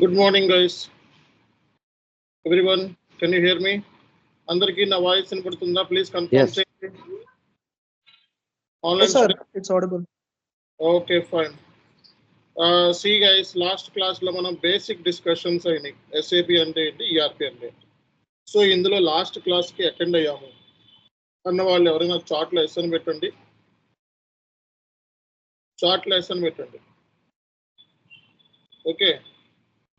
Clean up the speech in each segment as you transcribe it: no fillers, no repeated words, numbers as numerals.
Good morning, guys. Everyone, can you hear me? అందరికీ నా voice వినపడుతుందా? ప్లీజ్ కన్ఫర్మ్ చేయండి. Yes, sir. It's audible. Okay, fine. See guys, last class లో మనం basic discussions అయినాయి. SAP అంటే ఏంటి, ERP అంటే ఏంటి. సో ఇందులో లాస్ట్ క్లాస్ కి అటెండ్ అయ్యాము అన్న వాళ్ళు ఎవరైనా చార్ట్ లో ఎస్ అని పెట్టండి. చార్ట్ లో ఎస్ అని పెట్టండి. ఓకే,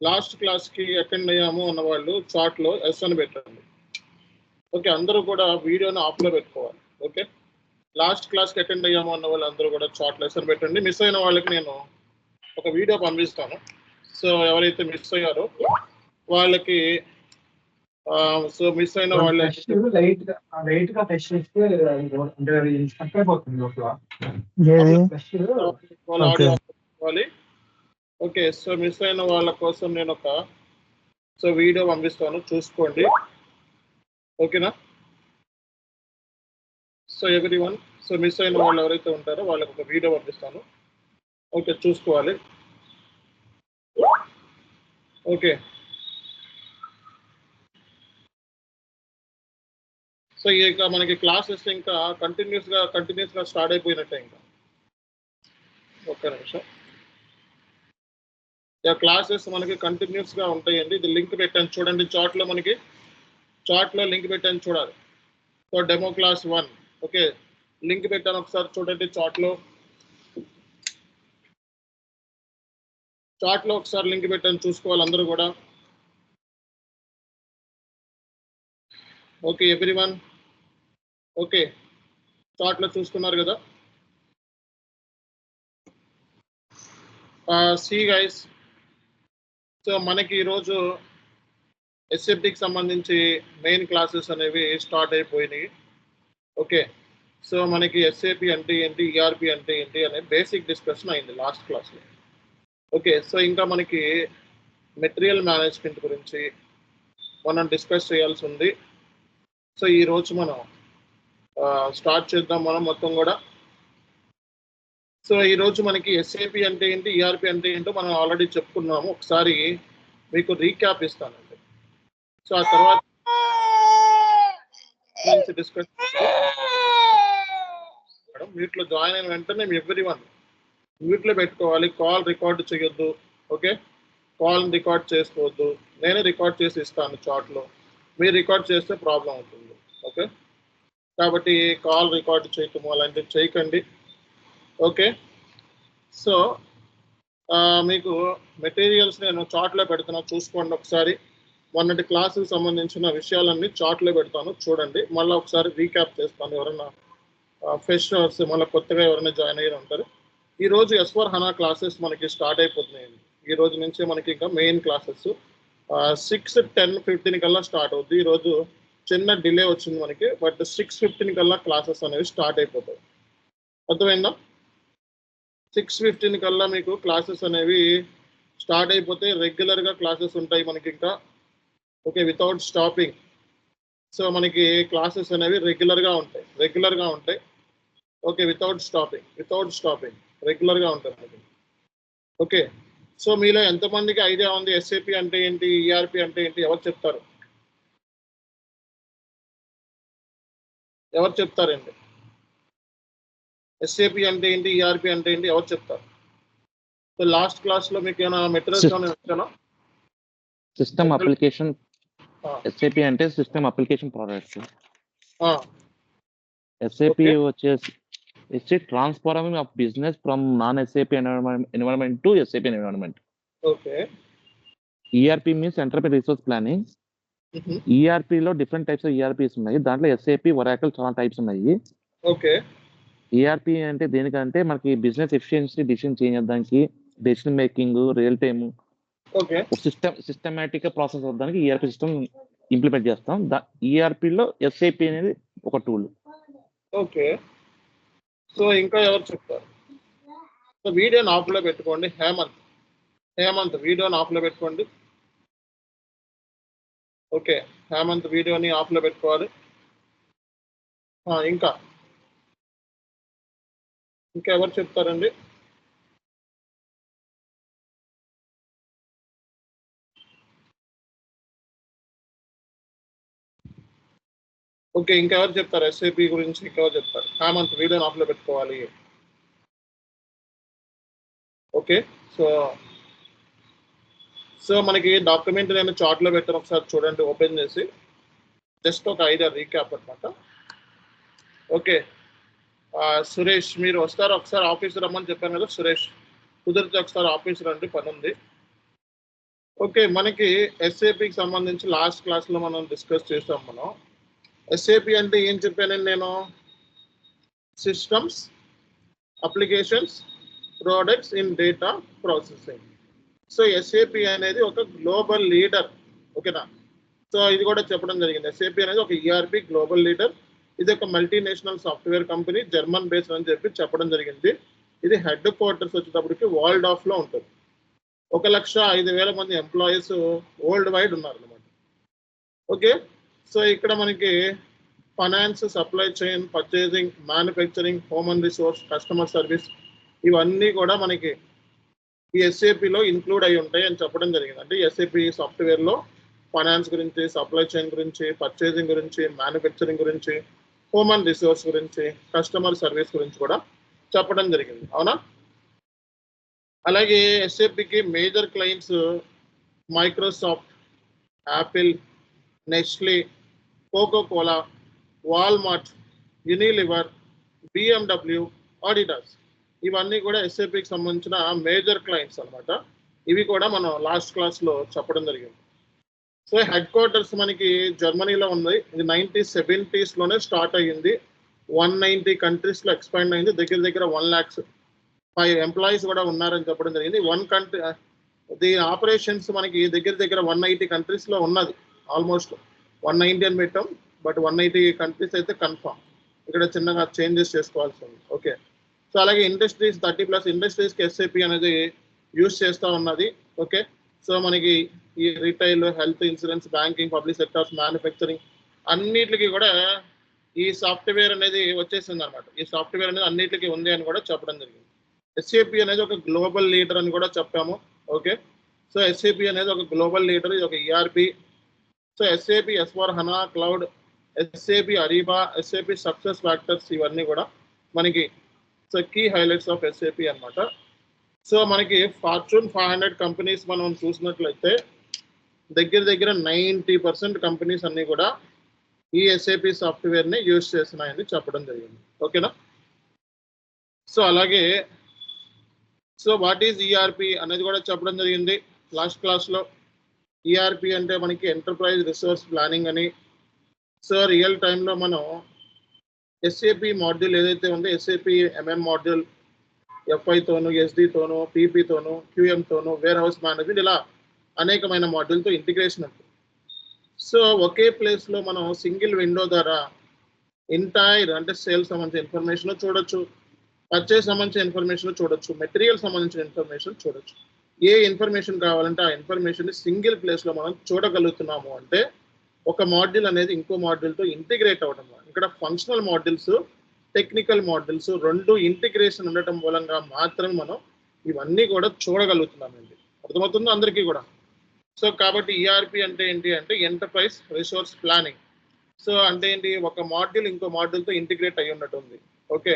లాస్ట్ క్లాస్ కి అటెండ్ అయ్యాము అన్న వాళ్ళు చార్ట్ లో ఎస్ అని పెట్టండి. ఓకే, అందరూ కూడా వీడియోని ఆఫ్ లో పెట్టుకోవాలి. ఓకే, లాస్ట్ క్లాస్కి అటెండ్ అయ్యాము అన్న వాళ్ళు అందరూ కూడా చార్ట్ లెసన్ పెట్టండి. మిస్ అయిన వాళ్ళకి నేను ఒక వీడియో పంపిస్తాను. సో ఎవరైతే మిస్ అయ్యారో వాళ్ళకి సో మిస్ అయిన వాళ్ళ ఓకే, సో మిస్ అయిన వాళ్ళ కోసం నేను ఒక వీడియో పంపిస్తాను, చూసుకోండి. ఓకేనా? సో ఎవ్రీవన్, సో మిస్ అయిన వాళ్ళు ఎవరైతే ఉంటారో వాళ్ళకి ఒక వీడియో పంపిస్తాను. ఓకే, చూసుకోవాలి. ఓకే, సో ఇక మనకి క్లాసెస్ ఇంకా కంటిన్యూస్గా స్టార్ట్ అయిపోయినట్టే. ఇంకా ఒక్క నిమిషం. ఇక క్లాసెస్ మనకి కంటిన్యూస్గా ఉంటాయండి. ఇది లింక్ పెట్టాను చూడండి, చార్ట్లో లింక్ పెట్టాను చూడాలి. So demo class 1. Okay, link పెట్టాను, ఒకసారి చూడండి. చార్ట్లో ఒకసారి లింక్ పెట్టాను, చూసుకోవాలి అందరూ కూడా. ఓకే ఎవ్రీవన్, ఓకే చార్ట్లో చూస్తున్నారు కదా. సి గైస్, సో మనకి ఈరోజు ఎస్ఎఫ్టీకి సంబంధించి మెయిన్ క్లాసెస్ అనేవి స్టార్ట్ అయిపోయినాయి. ఓకే, సో మనకి ఎస్ఏపి అంటే ఏంటి, ఈఆర్పి అంటే ఏంటి అనే బేసిక్ డిస్కషన్ అయింది లాస్ట్ క్లాస్లో. ఓకే, సో ఇంకా మనకి మెటీరియల్ మేనేజ్మెంట్ గురించి మనం డిస్కస్ చేయాల్సి ఉంది. సో ఈరోజు మనం స్టార్ట్ చేద్దాం మనం మొత్తం కూడా. సో ఈరోజు మనకి ఎస్ఏపి అంటే ఏంటి, ఈఆర్పి అంటే ఏంటో మనం ఆల్రెడీ చెప్పుకున్నాము. ఒకసారి మీకు రీక్యాప్ ఇస్తానండి. సో ఆ తర్వాత డిస్కస్ మ్యూట్లో జాయిన్ అయిన వెంటనే ఎవ్రీవన్ మ్యూట్లో పెట్టుకోవాలి. కాల్ రికార్డ్ చేయొద్దు. ఓకే, కాల్ రికార్డ్ చేసుకోవద్దు. నేనే రికార్డ్ చేసి ఇస్తాను చాట్లో. మీరు రికార్డ్ చేస్తే ప్రాబ్లం అవుతుంది. ఓకే, కాబట్టి కాల్ రికార్డ్ చేయటము అలాంటివి చేయకండి. ఓకే, సో మీకు మెటీరియల్స్ నేను చార్ట్లో పెడుతున్నా, చూసుకోండి ఒకసారి. మొన్నటి క్లాసుకు సంబంధించిన విషయాలన్నీ చార్ట్లో పెడతాను, చూడండి. మళ్ళీ ఒకసారి రీక్యాప్ చేస్తాను. ఎవరైనా ఫ్రెషర్స్ మళ్ళీ కొత్తగా ఎవరైనా జాయిన్ అయ్యి ఉంటారు. ఈరోజు S/4HANA క్లాసెస్ మనకి స్టార్ట్ అయిపోతున్నాయండి. ఈ రోజు నుంచి మనకి ఇంకా మెయిన్ క్లాసెస్ 6:10-15 కల్లా స్టార్ట్ అవుతుంది. ఈరోజు చిన్న డిలే వచ్చింది మనకి, బట్ 6:15 కల్లా క్లాసెస్ అనేవి స్టార్ట్ అయిపోతాయి. అర్థమైందా? 6:15 కల్లా మీకు క్లాసెస్ అనేవి స్టార్ట్ అయిపోతే రెగ్యులర్గా క్లాసెస్ ఉంటాయి మనకి ఇంకా. Okay, without stopping. సో మనకి క్లాసెస్ అనేవి రెగ్యులర్గా ఉంటాయి. ఓకే, వితౌట్ స్టాపింగ్ రెగ్యులర్గా ఉంటాయి మనకి. ఓకే, సో మీలో ఎంతమందికి ఐడియా ఉంది ఎస్ఏపి అంటే ఏంటి, ఈఆర్పి అంటే ఏంటి? ఎవరు చెప్తారండి? ఎస్ఏపి అంటే ఏంటి, ఈఆర్పి అంటే ఏంటి, ఎవరు చెప్తారు? సో లాస్ట్ క్లాస్లో మీకు ఏమైనా మెటీరియల్స్ ఇచ్చానా? System application. ఎస్ఏపి అంటే సిస్టమ్ అప్లికేషన్ ప్రోడక్ట్స్. ఎస్ఏపి వచ్చేసి it's transforming of business from non SAP environment to SAP environment. Okay, ERP means enterprise resource planning. ఈఆర్పిలో డిఫరెంట్ టైప్స్ ఆఫ్ ఈఆర్పీస్ ఉన్నాయి. దాంట్లో SAP, Oracle చాలా types ఉన్నాయి. Okay, ERP అంటే దేనికంటే మనకి బిజినెస్ ఎఫిషియన్సీ డిసిషన్ చేయడానికి, decision making, real time systematic గా ప్రాసెస్ అవడానికి ఈఆర్పి సిస్టమ్ ఇంప్లిమెంట్ చేస్తాం. ఈఆర్పిలో ఎస్ఏపి అనేది ఒక టూల్. ఓకే, సో ఇంకా ఎవరు చెప్తారు? సో వీడియోని ఆఫ్లో పెట్టుకోండి. హేమంత్ వీడియోని ఆఫ్లో పెట్టుకోండి. ఓకే, హేమంత్ వీడియోని ఆఫ్లో పెట్టుకోవాలి. ఇంకా ఎవరు చెప్తారండి? ఓకే, ఇంకెవరు చెప్తారు ఎస్ఏపి గురించి? ఇంకెవరు చెప్తారు? కామంత్ వీడియోని ఆఫ్లో పెట్టుకోవాలి. ఓకే, సో సో మనకి డాక్యుమెంట్ నేను చార్ట్లో పెట్టాను, ఒకసారి చూడండి ఓపెన్ చేసి. జస్ట్ ఒక ఐడియా రీక్యాప్ అనమాట. ఓకే, సురేష్ మీరు వస్తారు ఒకసారి ఆఫీస్ రమ్మని చెప్పాను కదా సురేష్, కుదిరితే ఒకసారి ఆఫీస్ రండి, పని ఉంది. ఓకే, మనకి ఎస్ఏపికి సంబంధించి లాస్ట్ క్లాస్లో మనం డిస్కస్ చేసాం. మనం ఎస్ఏపి అంటే ఏం చెప్పానండి నేను? Systems, applications, products in data processing. So SAP అనేది ఒక గ్లోబల్ లీడర్. ఓకేనా? సో ఇది కూడా చెప్పడం జరిగింది. ఎస్ఏపి అనేది ఒక ఈఆర్పి గ్లోబల్ లీడర్. ఇది ఒక multinational software company, German based అని చెప్పడం జరిగింది. ఇది హెడ్ క్వార్టర్స్ వచ్చేటప్పటికి వరల్డ్ ఆఫ్లో ఉంటుంది. 1,05,000 మంది ఎంప్లాయీస్ వరల్డ్ వైడ్ ఉన్నారన్నమాట. ఓకే, సో ఇక్కడ మనకి finance, supply chain, purchasing, manufacturing, human resource, customer service ఇవన్నీ కూడా మనకి ఈ ఎస్ఏపిలో ఇంక్లూడ్ అయి ఉంటాయి అని చెప్పడం జరిగింది. అంటే ఎస్ఏపి సాఫ్ట్వేర్లో ఫైనాన్స్ గురించి, సప్లై చైన్ గురించి, పర్చేసింగ్ గురించి, మ్యానుఫ్యాక్చరింగ్ గురించి, హ్యూమన్ రిసోర్స్ గురించి, కస్టమర్ సర్వీస్ గురించి కూడా చెప్పడం జరిగింది. అవునా? అలాగే ఎస్ఏపికి major clients Microsoft, Apple, Nestle, Coca Cola, Walmart, Unilever, BMW, Adidas ఇవన్నీ కూడా ఎస్ఏపికి సంబంధించిన మేజర్ క్లయింట్స్ అనమాట. ఇవి కూడా మనం లాస్ట్ క్లాస్లో చెప్పడం జరిగింది. సో హెడ్ క్వార్టర్స్ మనకి జర్మనీలో ఉంది. ఇది 1970s స్టార్ట్ అయ్యింది. 190 కంట్రీస్లో ఎక్స్పాండ్ అయింది. దగ్గర దగ్గర 1,05,000 ఎంప్లాయీస్ కూడా ఉన్నారని చెప్పడం జరిగింది. దీని ఆపరేషన్స్ మనకి దగ్గర దగ్గర 180 కంట్రీస్లో ఉన్నది. ఆల్మోస్ట్ 190 అని పెట్టాం, బట్ 180 కంట్రీస్ అయితే కన్ఫామ్. ఇక్కడ చిన్నగా చేంజెస్ చేసుకోవాల్సి ఉంది. ఓకే, సో అలాగే ఇండస్ట్రీస్ 30+ ఇండస్ట్రీస్కి ఎస్ఏపి అనేది యూజ్ చేస్తూ ఉన్నది. ఓకే, సో మనకి ఈ retail, health insurance, banking, public sectors, manufacturing అన్నిటికీ కూడా ఈ సాఫ్ట్వేర్ అనేది వచ్చేసింది అనమాట. ఈ సాఫ్ట్వేర్ అనేది అన్నిటికీ ఉంది అని కూడా చెప్పడం జరిగింది. ఎస్ఏపి అనేది ఒక గ్లోబల్ లీడర్ అని కూడా చెప్పాము. ఓకే, సో ఎస్ఏపి అనేది ఒక గ్లోబల్ లీడర్, ఇది ఒక ERP. So SAP, S/4HANA cloud, SAP Ariba, SAP success factors ఇవన్నీ కూడా మనకి so key highlights of SAP అనమాట. సో మనకి ఫార్చ్యూన్ 500 కంపెనీస్ మనం చూసినట్లయితే దగ్గర దగ్గర 90% కంపెనీస్ అన్నీ కూడా ఈ ఎస్ఏపి సాఫ్ట్వేర్ని యూజ్ చేస్తున్నాయని చెప్పడం జరిగింది. ఓకేనా? సో అలాగే సో వాట్ ఈజ్ ఈఆర్పి అనేది కూడా చెప్పడం జరిగింది లాస్ట్ క్లాస్లో. ఈఆర్పి అంటే మనకి ఎంటర్ప్రైజ్ రిసోర్స్ ప్లానింగ్ అని. సో రియల్ టైంలో మనం ఎస్ఏపి మాడ్యూల్ ఏదైతే ఉందో ఎస్ఏపి ఎంఎం మాడ్యూల్ ఎఫ్ఐతోను, ఎస్డితోను, పీపీతోను, క్యూఎంతోను, వేర్ హౌస్ మేనేజ్మెంట్ ఇలా అనేకమైన మాడ్యూల్తో ఇంటిగ్రేషన్ ఉంటుంది. సో ఒకే ప్లేస్లో మనం సింగిల్ విండో ద్వారా ఎంటైర్ అంటే సేల్స్ సంబంధించిన ఇన్ఫర్మేషన్ చూడొచ్చు, పర్చేస్ సంబంధించిన ఇన్ఫర్మేషన్ చూడొచ్చు, మెటీరియల్ సంబంధించిన ఇన్ఫర్మేషన్ చూడొచ్చు. ఏ ఇన్ఫర్మేషన్ కావాలంటే ఆ ఇన్ఫర్మేషన్ సింగిల్ ప్లేస్లో మనం చూడగలుగుతున్నాము అంటే ఒక మాడ్యూల్ అనేది ఇంకో మాడ్యూల్తో ఇంటిగ్రేట్ అవ్వడం. ఇక్కడ ఫంక్షనల్ మాడ్యూల్స్, టెక్నికల్ మాడ్యూల్స్ రెండు ఇంటిగ్రేషన్ ఉండటం మూలంగా మాత్రమే మనం ఇవన్నీ కూడా చూడగలుగుతున్నామండి. అర్థమవుతుందో అందరికీ కూడా? సో కాబట్టి ఈఆర్పి అంటే ఏంటి అంటే ఎంటర్ప్రైజ్ రిసోర్స్ ప్లానింగ్. సో అంటే ఏంటి, ఒక మాడ్యూల్ ఇంకో మాడ్యూల్తో ఇంటిగ్రేట్ అయ్యి ఉన్నట్టుంది. ఓకే,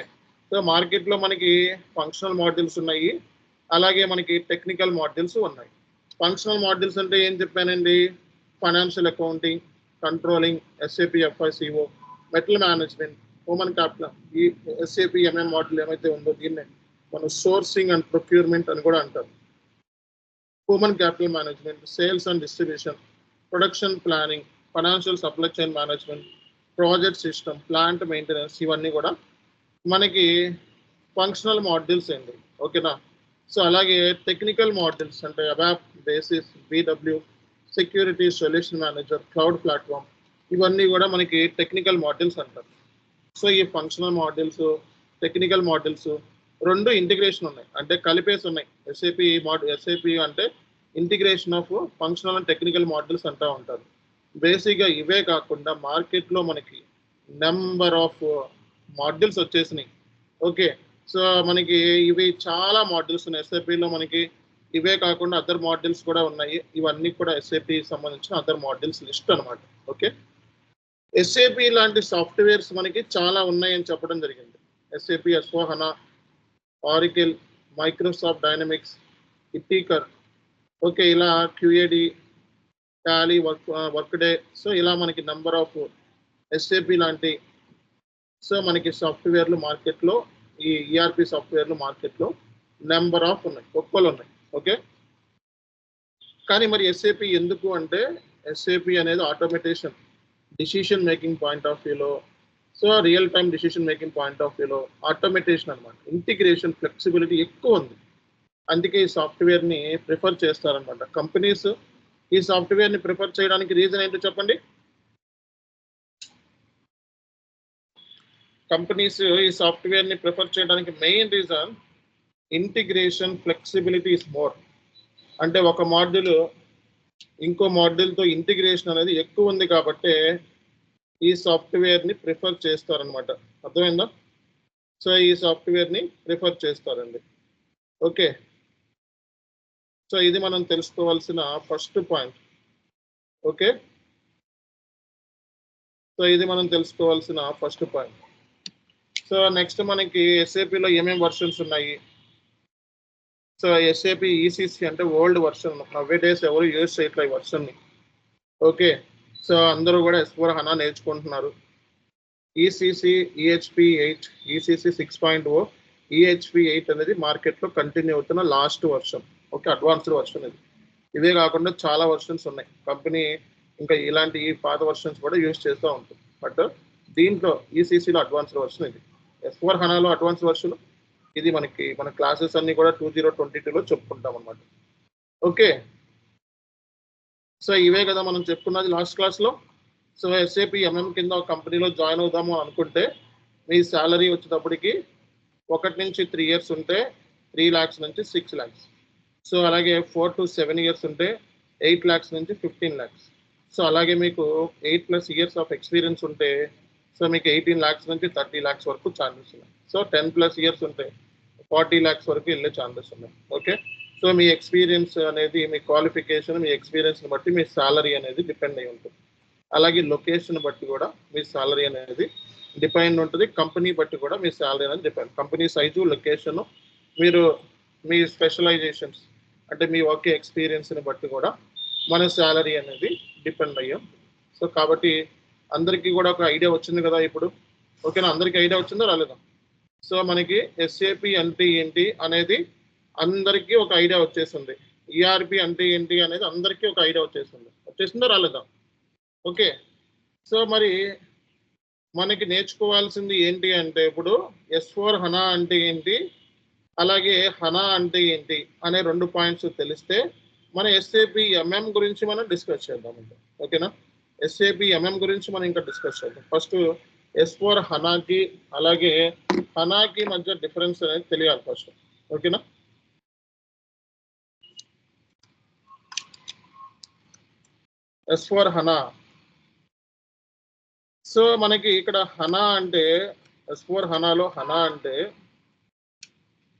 సో మార్కెట్లో మనకి ఫంక్షనల్ మాడ్యూల్స్ ఉన్నాయి, అలాగే మనకి టెక్నికల్ మాడ్యూల్స్ ఉన్నాయి. ఫంక్షనల్ మాడ్యూల్స్ అంటే ఏం చెప్పానండి? Financial accounting, controlling, SAP FICO, metal management, human capital. ఈ ఎస్ఏపి ఎంఎం మాడ్యూల్ ఏమైతే ఉందో దీన్నే మనం సోర్సింగ్ అండ్ ప్రొక్యూర్మెంట్ అని కూడా అంటారు. Human capital management, sales and distribution, production planning, financial supply chain management, project system, plant maintenance ఇవన్నీ కూడా మనకి ఫంక్షనల్ మాడ్యూల్స్ ఏంటి. ఓకేనా? సో అలాగే టెక్నికల్ మాడ్యూల్స్ అంటే ABAP, basis, BW, security, solution manager, cloud platform ఇవన్నీ కూడా మనకి టెక్నికల్ మాడ్యూల్స్ అంటారు. సో ఈ ఫంక్షనల్ మాడ్యూల్స్, టెక్నికల్ మాడ్యూల్స్ రెండు ఇంటిగ్రేషన్ ఉన్నాయి, అంటే కలిపేసి ఉన్నాయి. ఎస్ఏపి అంటే integration of functional and technical modules అంటూ ఉంటారు. బేసిక్గా ఇవే కాకుండా మార్కెట్లో మనకి నెంబర్ ఆఫ్ మాడ్యూల్స్ వచ్చేసినాయి. ఓకే, సో మనకి ఇవి చాలా మాడ్యూల్స్ ఉన్నాయి ఎస్ఏపిలో. మనకి ఇవే కాకుండా అదర్ మాడ్యూల్స్ కూడా ఉన్నాయి. ఇవన్నీ కూడా ఎస్ఏపి సంబంధించిన అదర్ మాడ్యూల్స్ లిస్ట్ అనమాట. ఓకే, ఎస్ఏపి లాంటి సాఫ్ట్వేర్స్ మనకి చాలా ఉన్నాయని చెప్పడం జరిగింది. SAP, S4HANA, Oracle, Microsoft Dynamics, ఇట్టికర్, ఓకే, ఇలా QAD, Tally, Workday. So ఇలా మనకి నెంబర్ ఆఫ్ ఎస్ఏపి లాంటి సో మనకి సాఫ్ట్వేర్లు మార్కెట్లో, ఈ ఈఆర్పి సాఫ్ట్వేర్లు మార్కెట్లో నెంబర్ ఆఫ్ ఉన్నాయి, ఒక్కలు ఉన్నాయి. ఓకే, కానీ మరి ఎస్ఏపి ఎందుకు అంటే ఎస్ఏపి అనేది automation, decision making point of వ్యూలో, so real time decision making point of వ్యూలో ఆటోమేటేషన్ అనమాట, ఇంటిగ్రేషన్, ఫ్లెక్సిబిలిటీ ఎక్కువ ఉంది. అందుకే ఈ సాఫ్ట్వేర్ని ప్రిఫర్ చేస్తారనమాట కంపెనీస్. ఈ సాఫ్ట్వేర్ని ప్రిఫర్ చేయడానికి రీజన్ ఏంటో చెప్పండి. కంపెనీస్ ఈ సాఫ్ట్వేర్ని ప్రిఫర్ చేయడానికి main reason integration, flexibility is more. అంటే ఒక మాడ్యూల్ ఇంకో మాడ్యూల్తో ఇంటిగ్రేషన్ అనేది ఎక్కువ ఉంది కాబట్టి ఈ సాఫ్ట్వేర్ని ప్రిఫర్ చేస్తారనమాట. అర్థమైందా? సో ఈ సాఫ్ట్వేర్ని ప్రిఫర్ చేస్తారండి. ఓకే, సో ఇది మనం తెలుసుకోవాల్సిన ఫస్ట్ పాయింట్. ఓకే, సో ఇది మనం తెలుసుకోవాల్సిన ఫస్ట్ పాయింట్. సో నెక్స్ట్ మనకి ఎస్ఏపిలో ఏమేమి వర్షన్స్ ఉన్నాయి. సో ఎస్ఏపి ECC అంటే ఓల్డ్ వర్షన్, నవ్వే డేస్ ఎవరు యూజ్ చేయట్లేదు ఈ వర్షన్ని. ఓకే, సో అందరూ కూడా S4HANA నేర్చుకుంటున్నారు. ECC, EHP8, ECC 6.0, EHP8 అనేది మార్కెట్లో కంటిన్యూ అవుతున్న last version. Okay, advanced version ఇది. ఇవే కాకుండా చాలా వర్షన్స్ ఉన్నాయి. కంపెనీ ఇంకా ఇలాంటి ఈ పాత వర్షన్స్ కూడా యూజ్ చేస్తూ ఉంటుంది. బట్ దీంట్లో ECCలో అడ్వాన్స్డ్ వర్షన్ ఇది. S4HANAలో అడ్వాన్స్ వర్షన్ ఇది. మన క్లాసెస్ అన్ని కూడా 2022లో చెప్పుకుంటాం అనమాట. ఓకే, సో ఇవే కదా మనం చెప్పుకున్నది లాస్ట్ క్లాస్లో. సో ఎస్ఏపి MM కింద ఒక కంపెనీలో జాయిన్ అవుదాము అనుకుంటే మీ శాలరీ వచ్చేటప్పటికి 1 నుంచి 3 ఇయర్స్ ఉంటే 3 lakhs నుంచి 6 lakhs. సో అలాగే 4 to 7 ఇయర్స్ ఉంటే 8 lakhs నుంచి 15 lakhs. సో అలాగే మీకు 8+ ఇయర్స్ ఆఫ్ ఎక్స్పీరియన్స్ ఉంటే సో మీకు 18 lakhs నుంచి 30 lakhs వరకు ఛాన్సెస్ ఉన్నాయి. సో 10+ ఇయర్స్ ఉంటే 40 lakhs వరకు వెళ్ళే ఛాన్సెస్ ఉన్నాయి. ఓకే, సో మీ ఎక్స్పీరియన్స్ అనేది, మీ క్వాలిఫికేషన్, మీ ఎక్స్పీరియన్స్ని బట్టి మీ శాలరీ అనేది డిపెండ్ అయి ఉంటుంది. అలాగే లొకేషన్ బట్టి కూడా మీ శాలరీ అనేది డిపెండ్ ఉంటుంది. కంపెనీ బట్టి కూడా మీ శాలరీ అనేది డిపెండ్. కంపెనీ సైజు, లొకేషన్, మీరు మీ స్పెషలైజేషన్స్ అంటే మీ వర్క్ ఎక్స్పీరియన్స్ని బట్టి కూడా మన శాలరీ అనేది డిపెండ్ అయ్యాం. సో కాబట్టి అందరికీ కూడా ఒక ఐడియా వచ్చింది కదా ఇప్పుడు. ఓకేనా, అందరికీ ఐడియా వచ్చిందో రాలేదా? సో మనకి ఎస్ఏపి అంటే ఏంటి అనేది అందరికీ ఒక ఐడియా వచ్చేసింది. ఈఆర్పి అంటే ఏంటి అనేది అందరికీ ఒక ఐడియా వచ్చేసిందో రాలేదా? ఓకే, సో మరి మనకి నేర్చుకోవాల్సింది ఏంటి అంటే ఇప్పుడు S4HANA అంటే ఏంటి, అలాగే HANA అంటే ఏంటి అనే 2 పాయింట్స్ తెలిస్తే మన ఎస్ఏపి MM గురించి మనం డిస్కస్ చేద్దామండి. ఓకేనా, ఎస్ఏపి MM గురించి మనం ఇంకా డిస్కస్ చేద్దాం. ఫస్ట్ S4HANAకి అలాగే HANAకి మధ్య డిఫరెన్స్ అనేది తెలియాలి ఫస్ట్. ఓకేనా, S4HANA. సో మనకి ఇక్కడ HANA అంటే S4HANAలో HANA అంటే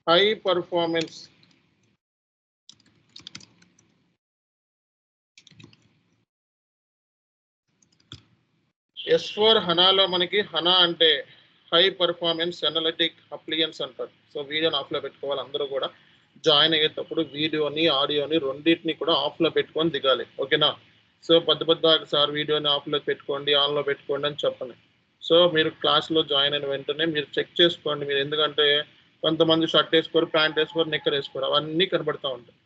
హై పర్ఫార్మెన్స్ S4HANAలో మనకి HANA అంటే హై పర్ఫార్మెన్స్ అనలిటిక్ అప్లియన్స్ అంటారు. సో వీడియోని ఆఫ్లో పెట్టుకోవాలి. అందరూ కూడా జాయిన్ అయ్యేటప్పుడు వీడియోని, ఆడియోని రెండింటిని కూడా ఆఫ్లో పెట్టుకొని దిగాలి. ఓకేనా, సో పెద్ద సార్ వీడియోని ఆఫ్లో పెట్టుకోండి, ఆన్లో పెట్టుకోండి అని చెప్పండి. సో మీరు క్లాస్లో జాయిన్ అయిన వెంటనే మీరు చెక్ చేసుకోండి. మీరు ఎందుకంటే కొంతమంది షర్ట్ వేసుకోరు, ప్యాంట్ వేసుకోరు, నిక్కర్ వేసుకోరు, అవన్నీ కనబడుతూ ఉంటాయి.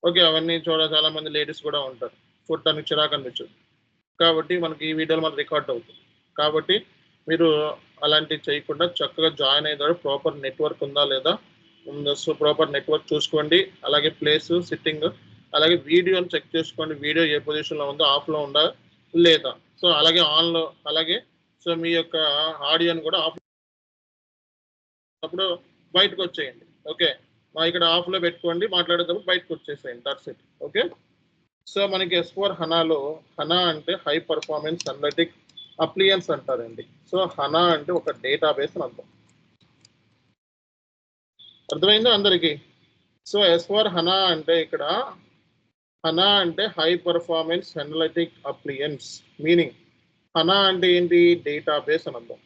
ఓకే, అవన్నీ చాలా మంది లేడీస్ కూడా ఉంటారు, చూడటానికి చిరాకు అనిపించదు. కాబట్టి మనకి ఈ వీడియోలో మనకు రికార్డ్ అవుతుంది. కాబట్టి మీరు అలాంటివి చేయకుండా చక్కగా జాయిన్ అయ్యేదాడు ప్రాపర్ నెట్వర్క్ ఉందా లేదా, సో ప్రాపర్ నెట్వర్క్ చూసుకోండి. అలాగే ప్లేస్, సిట్టింగ్, అలాగే వీడియోని చెక్ చేసుకోండి. వీడియో ఏ పొజిషన్లో ఉందో, ఆఫ్లో ఉందా లేదా, సో అలాగే ఆన్లో, అలాగే సో మీ యొక్క ఆడియోని కూడా ఆఫ్ అప్పుడు బయటకు వచ్చేయండి. ఓకే, ఇక్కడ ఆఫ్లో పెట్టుకోండి, మాట్లాడేటప్పుడు బయటకు వచ్చేసేయండి. That's it. ఓకే, సో మనకి S4HANAలో HANA అంటే హై పర్ఫార్మెన్స్ అనలిటిక్ అప్లియన్స్ అంటారండి. సో HANA అంటే ఒక డేటాబేస్ అని అర్థం. అర్థమైందా అందరికీ? సో S4HANA అంటే ఇక్కడ HANA అంటే high performance analytic appliance. Meaning HANA అంటే ఏంటి? డేటాబేస్ అని అర్థం.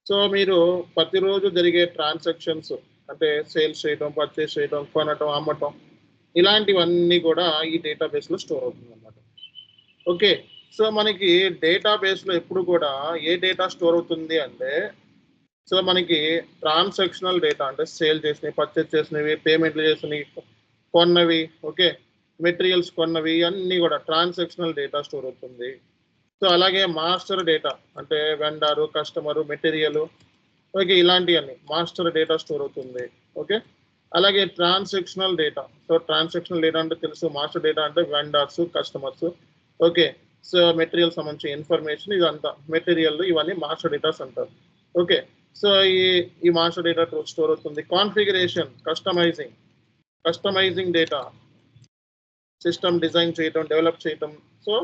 సో మీరు ప్రతిరోజు జరిగే ట్రాన్సాక్షన్స్ అంటే సేల్స్ చేయడం, పర్చేస్ చేయడం, కొనటం, అమ్మటం ఇలాంటివన్నీ కూడా ఈ డేటాబేస్లో స్టోర్ అవుతుందన్నమాట. ఓకే. సో మనకి డేటాబేస్లో ఎప్పుడు కూడా ఏ డేటా స్టోర్ అవుతుంది అంటే, సో మనకి ట్రాన్సాక్షనల్ డేటా అంటే సేల్ చేసినవి, పర్చేస్ చేసినవి, పేమెంట్లు చేసినవి, కొన్నవి, ఓకే, మెటీరియల్స్ కొన్నవి అన్నీ కూడా ట్రాన్సాక్షనల్ డేటా స్టోర్ అవుతుంది. సో అలాగే మాస్టర్ డేటా అంటే వెండరు, కస్టమరు, మెటీరియల్, ఓకే, ఇలాంటివన్నీ మాస్టర్ డేటా స్టోర్ అవుతుంది. ఓకే. అలాగే transactional data. So transactional data అంటే తెలుసు, మాస్టర్ డేటా అంటే vendors, customers, okay. So material సంబంధించిన ఇన్ఫర్మేషన్ ఇదంతా మెటీరియల్ ఇవన్నీ మాస్టర్ డేటాస్ అంటారు. ఓకే. సో ఈ మాస్టర్ డేటా స్టోర్ అవుతుంది. Configuration, customising data, system design చేయటం, డెవలప్ చేయటం. సో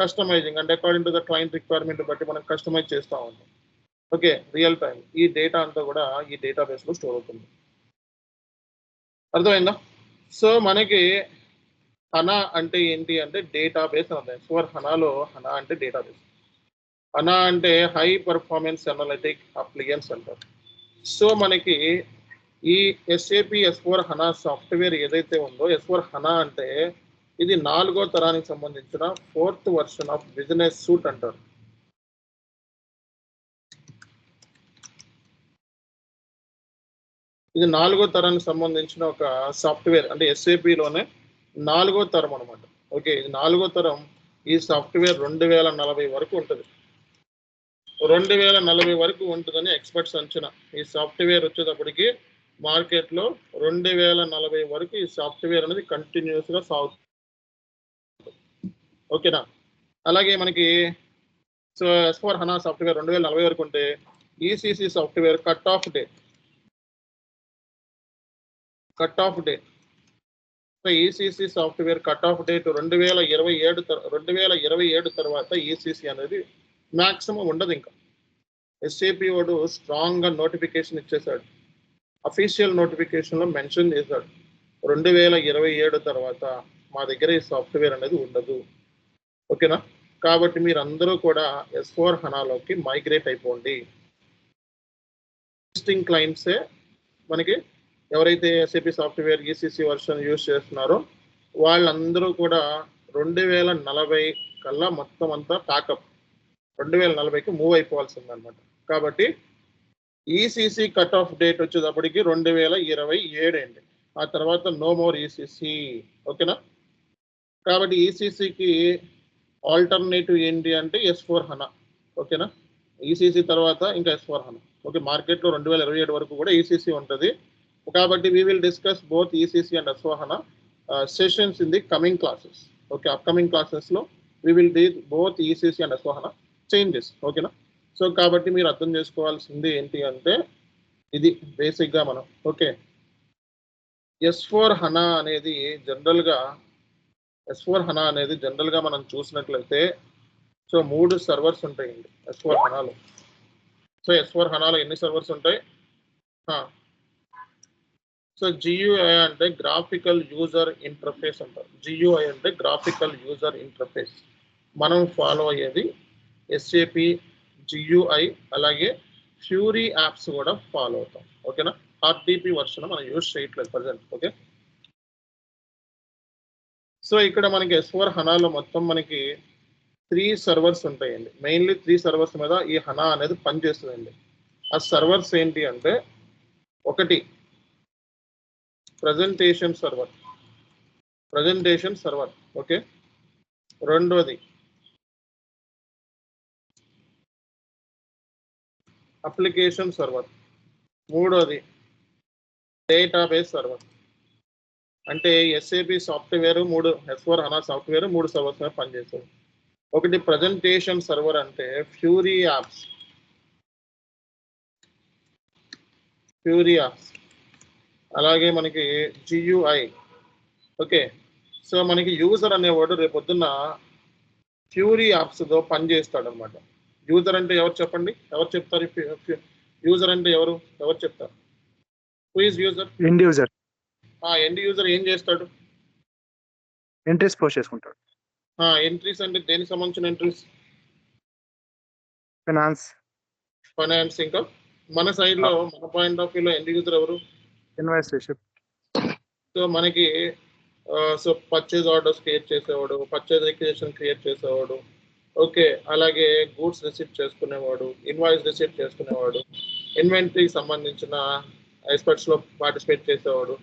కస్టమైజింగ్ అంటే according to the client requirement బట్టి మనం కస్టమైజ్ చేస్తూ ఉంటాం. ఓకే. రియల్ టైం ఈ డేటా అంతా కూడా ఈ డేటాబేస్లో స్టోర్ అవుతుంది. అర్థమైందా? సో మనకి హనా అంటే ఏంటి అంటే డేటాబేస్ అని అర్థం. ఫర్ హనాలో హనా అంటే డేటాబేస్. హనా అంటే హై పర్ఫార్మెన్స్ అనలిటిక్ అప్లియన్స్ అంటారు. సో మనకి ఈ ఎస్ఏపి S4 హనా సాఫ్ట్వేర్ ఏదైతే ఉందో, S4 హనా అంటే ఇది 4వ తరానికి సంబంధించిన 4th version of business suit అంటారు. ఇది 4వ తరానికి సంబంధించిన ఒక సాఫ్ట్వేర్ అంటే ఎస్ఏపిలోనే 4వ తరం అనమాట. ఓకే. ఇది 4వ తరం. ఈ సాఫ్ట్వేర్ 2040 వరకు ఉంటుంది. 2040 వరకు ఉంటుందని ఎక్స్పర్ట్స్ అంచనా. ఈ సాఫ్ట్వేర్ వచ్చేటప్పటికి మార్కెట్లో 2040 వరకు ఈ సాఫ్ట్వేర్ అనేది కంటిన్యూస్గా సాగుతుంది. ఓకేనా? అలాగే మనకి సో S4 హనా సాఫ్ట్వేర్ 2040 వరకు ఉంటే ECC software cut off date ECC software cut off date 2027 తర్వాత ఈసీసీ అనేది మాక్సిమం ఉండదు. ఇంకా ఎస్ఏపి వాడు స్ట్రాంగ్గా నోటిఫికేషన్ ఇచ్చేసాడు, అఫీషియల్ నోటిఫికేషన్లో మెన్షన్ చేశాడు 2027 తర్వాత మా దగ్గర ఈ సాఫ్ట్వేర్ అనేది ఉండదు. ఓకేనా? కాబట్టి మీరు అందరూ కూడా S4 హనాలోకి మైగ్రేట్ అయిపోండి. ఎగ్జిస్టింగ్ క్లయింట్సే మనకి ఎవరైతే SAP software ECC version use చేస్తున్నారో వాళ్ళందరూ కూడా 2040 కల్లా మొత్తం అంతా ప్యాకప్ 2040కి మూవ్ అయిపోవాల్సింది అనమాట. కాబట్టి ఈసీసీ కట్ ఆఫ్ డేట్ వచ్చేటప్పటికి 2027 అండి. ఆ తర్వాత నో మోర్ ఈసీసీ. ఓకేనా? కాబట్టి ఈసీసీకి ఆల్టర్నేటివ్ ఏంటి అంటే S4 హనా. ఓకేనా? ఈసీసీ తర్వాత ఇంకా S4 హనా. ఓకే. మార్కెట్లో 2027 వరకు కూడా ఈసీసీ ఉంటుంది. కాబట్టి we will discuss both ECC and S4 HANA sessions in the coming classes. Okay, upcoming classes లో we will do both ECC and S4 HANA changes. ఓకేనా? సో కాబట్టి మీరు అర్థం చేసుకోవాల్సింది ఏంటి అంటే ఇది బేసిక్గా మనం ఓకే S4 HANA అనేది జనరల్గా మనం చూసినట్లయితే సో 3 సర్వర్స్ ఉంటాయండి S4 HANAలో. సో S4 HANAలో ఎన్ని సర్వర్స్ ఉంటాయి? సో GUI అంటే గ్రాఫికల్ యూజర్ ఇంటర్ఫేస్ అంటారు. GUI అంటే గ్రాఫికల్ యూజర్ ఇంటర్ఫేస్. మనం ఫాలో అయ్యేది SAP GUI, అలాగే ఫ్యూరీ యాప్స్ కూడా ఫాలో అవుతాం. ఓకేనా? RDP వర్షన్ మనం యూజ్ చేయట్లేదు ప్రజెంట్. ఓకే. సో ఇక్కడ మనకి S4 హనాలో మొత్తం మనకి 3 సర్వర్స్ ఉంటాయండి. మెయిన్లీ 3 సర్వర్స్ మీద ఈ హనా అనేది పనిచేస్తుందండి. ఆ సర్వర్స్ ఏంటి అంటే ఒకటి ప్రజెంటేషన్ సర్వర్. ఓకే. రెండోది అప్లికేషన్ సర్వర్. మూడోది డేటాబేస్ సర్వర్. అంటే SAP software 3 S4 HANA software 3 servers మీద పనిచేస్తుంది. ఒకటి ప్రజెంటేషన్ సర్వర్ అంటే ఫ్యూరీ యాప్స్. అలాగే మనకి GUI. ఓకే. సో మనకి యూజర్ అనేవాడు రేపొద్దున్న ఫ్యూరీ యాప్స్తో పనిచేస్తాడు అనమాట. యూజర్ అంటే ఎవరు చెప్పండి? ఎవరు చెప్తారు? యూజర్ అంటే ఎవరు చెప్తారు? Who is user? End user. End user ఏం చేస్తాడు? ఎంట్రీస్ పోస్ట్ చేసుకుంటాడు. ఎంట్రీస్ అంటే దేనికి సంబంధించిన ఎంట్రీస్? ఫైనాన్స్. ఇంకా మన సైడ్ లో మన పాయింట్ ఆఫ్ వ్యూలో ఎండ్ యూజర్ ఎవరు? ఇన్వాయిస్. సో మనకి సో పర్చేజ్ ఆర్డర్స్ క్రియేట్ చేసేవాడు, పర్చేజ్ రిక్వెజిషన్ క్రియేట్ చేసేవాడు, ఓకే, అలాగే గూడ్స్ రిసీవ్ చేసుకునేవాడు, ఇన్వాయిస్ రిసీవ్ చేసుకునేవాడు, ఇన్వెంటరీకి సంబంధించిన ఎక్స్పర్ట్స్ లో పార్టిసిపేట్ చేసేవాడు,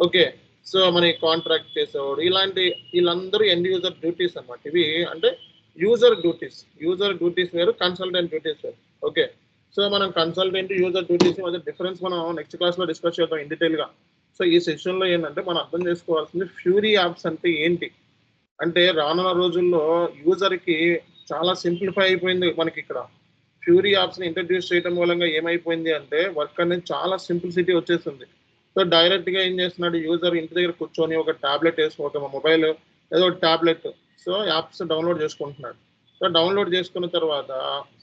ఓకే, సో మనకి కాంట్రాక్ట్ చేసేవాడు. ఇలాంటి వీళ్ళందరూ ఎండ్ యూజర్ డ్యూటీస్ అన్నమాట. ఇవి అంటే యూజర్ డ్యూటీస్ వేరు, కన్సల్టెంట్ డ్యూటీస్ వేరు. ఓకే, సో మనం కన్సల్టెంట్ యూజర్ డ్యూటీస్ మధ్య డిఫరెన్స్ మనం నెక్స్ట్ క్లాస్ లో డిస్కస్ చేద్దాం ఇన్ డీటెయిల్ గా. సో ఈ సెషన్ లో ఏంటంటే మనం అర్థం చేసుకోవాల్సింది ఫ్యూరీ యాప్స్ అంటే ఏంటి అంటే, రానున్న రోజుల్లో యూజర్ కి చాలా సింప్లిఫై అయిపోయింది. మనకి ఇక్కడ ఫ్యూరీ యాప్స్ ని ఇంట్రడ్యూస్ చేయడం మూలంగా ఏమైపోయింది అంటే వర్క్ అనేది చాలా సింప్లిసిటీ వచ్చేసింది. సో డైరెక్ట్ గా ఏం చేస్తున్నాడు యూజర్ ఇంటి దగ్గర కూర్చొని ఒక టాబ్లెట్ వేసుకుని ఒక మొబైల్ ఏదో ఒక టాబ్లెట్ సో యాప్స్ డౌన్లోడ్ చేసుకుంటున్నాడు. సో డౌన్లోడ్ చేసుకున్న తర్వాత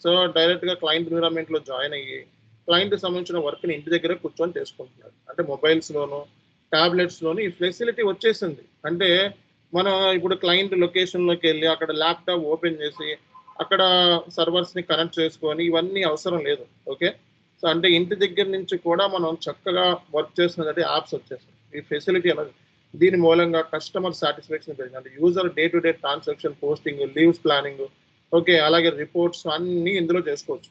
సో డైరెక్ట్ గా క్లయింట్ ఎన్విరాన్మెంట్ లో జాయిన్ అయ్యి క్లయింట్ సంబంధించిన వర్క్ ని ఇంటి దగ్గర కూర్చొని చేసుకుంటున్నాడు. అంటే మొబైల్స్ లోను టాబ్లెట్స్ లోను ఈ ఫెసిలిటీ వచ్చేసింది. అంటే మనం ఇప్పుడు క్లయింట్ లొకేషన్ లోకి వెళ్ళి అక్కడ ల్యాప్టాప్ ఓపెన్ చేసి అక్కడ సర్వర్స్ ని కనెక్ట్ చేసుకొని ఇవన్నీ అవసరం లేదు. ఓకే, సో అంటే ఇంటి దగ్గర నుంచి కూడా మనం చక్కగా వర్క్ చేస్తున్నది యాప్స్ వచ్చేసాయి. ఈ ఫెసిలిటీ అనేది దీని మూలంగా కస్టమర్ సాటిస్ఫాక్షన్ పెరిగింది. అంటే user day to day transaction posting, leaves planning, okay, అలాగే రిపోర్ట్స్ అన్ని ఇందులో చేసుకోవచ్చు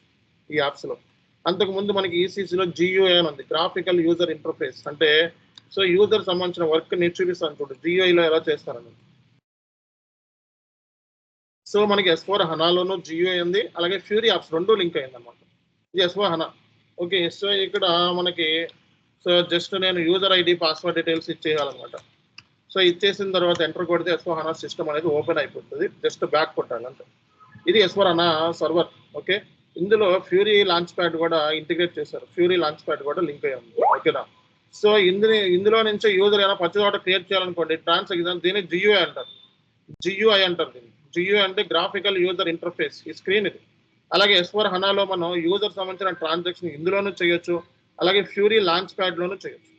ఈ యాప్స్ లో. అంతకుముందు మనకి ఈసీసీలో జియూఐ అని ఉంది, గ్రాఫికల్ యూజర్ ఇంటర్ఫేస్. అంటే సో యూజర్ సంబంధించిన వర్క్ ని చూపిస్తాను చూడు జియూఐలో ఎలా చేస్తారని. సో మనకి S4 హనాలోనూ జియూఐ ఉంది, అలాగే ఫ్యూరీ యాప్స్ రెండు లింక్ అయింది అనమాట. ఇది S4 హనా. ఓకే, సో ఇక్కడ మనకి సో జస్ట్ నేను యూజర్ ఐడి పాస్వర్డ్ డీటెయిల్స్ ఇచ్చేయాలన్నమాట. సో ఇచ్చేసిన తర్వాత ఎంటర్ కొడితే S4 హనా సిస్టమ్ అనేది ఓపెన్ అయిపోతుంది. జస్ట్ బ్యాక్ కొట్టాలి అంతే. ఇది S4 హనా సర్వర్. ఓకే, ఇందులో ఫ్యూరీ లాంచ్ ప్యాడ్ కూడా ఇంటిగ్రేట్ చేశారు, ఫ్యూరీ లాంచ్ ప్యాడ్ కూడా లింక్ అయ్యి ఉంది. ఓకేనా, సో ఇందులో నుంచి యూజర్ ఏమైనా పర్చేజ్ ఆర్డర్ క్రియేట్ చేయాలనుకోండి ట్రాన్సాక్షన్ దీన్ని జియూఐ అంటారు. దీన్ని జియూఐ అంటే గ్రాఫికల్ యూజర్ ఇంటర్ఫేస్. ఈ స్క్రీన్ ఇది. అలాగే S4 హనాలో మనం యూజర్ సంబంధించిన ట్రాన్సాక్షన్ ఇందులోనూ చేయొచ్చు, అలాగే ఫ్యూరీ లాంచ్ ప్యాడ్ లోనూ చేయొచ్చు.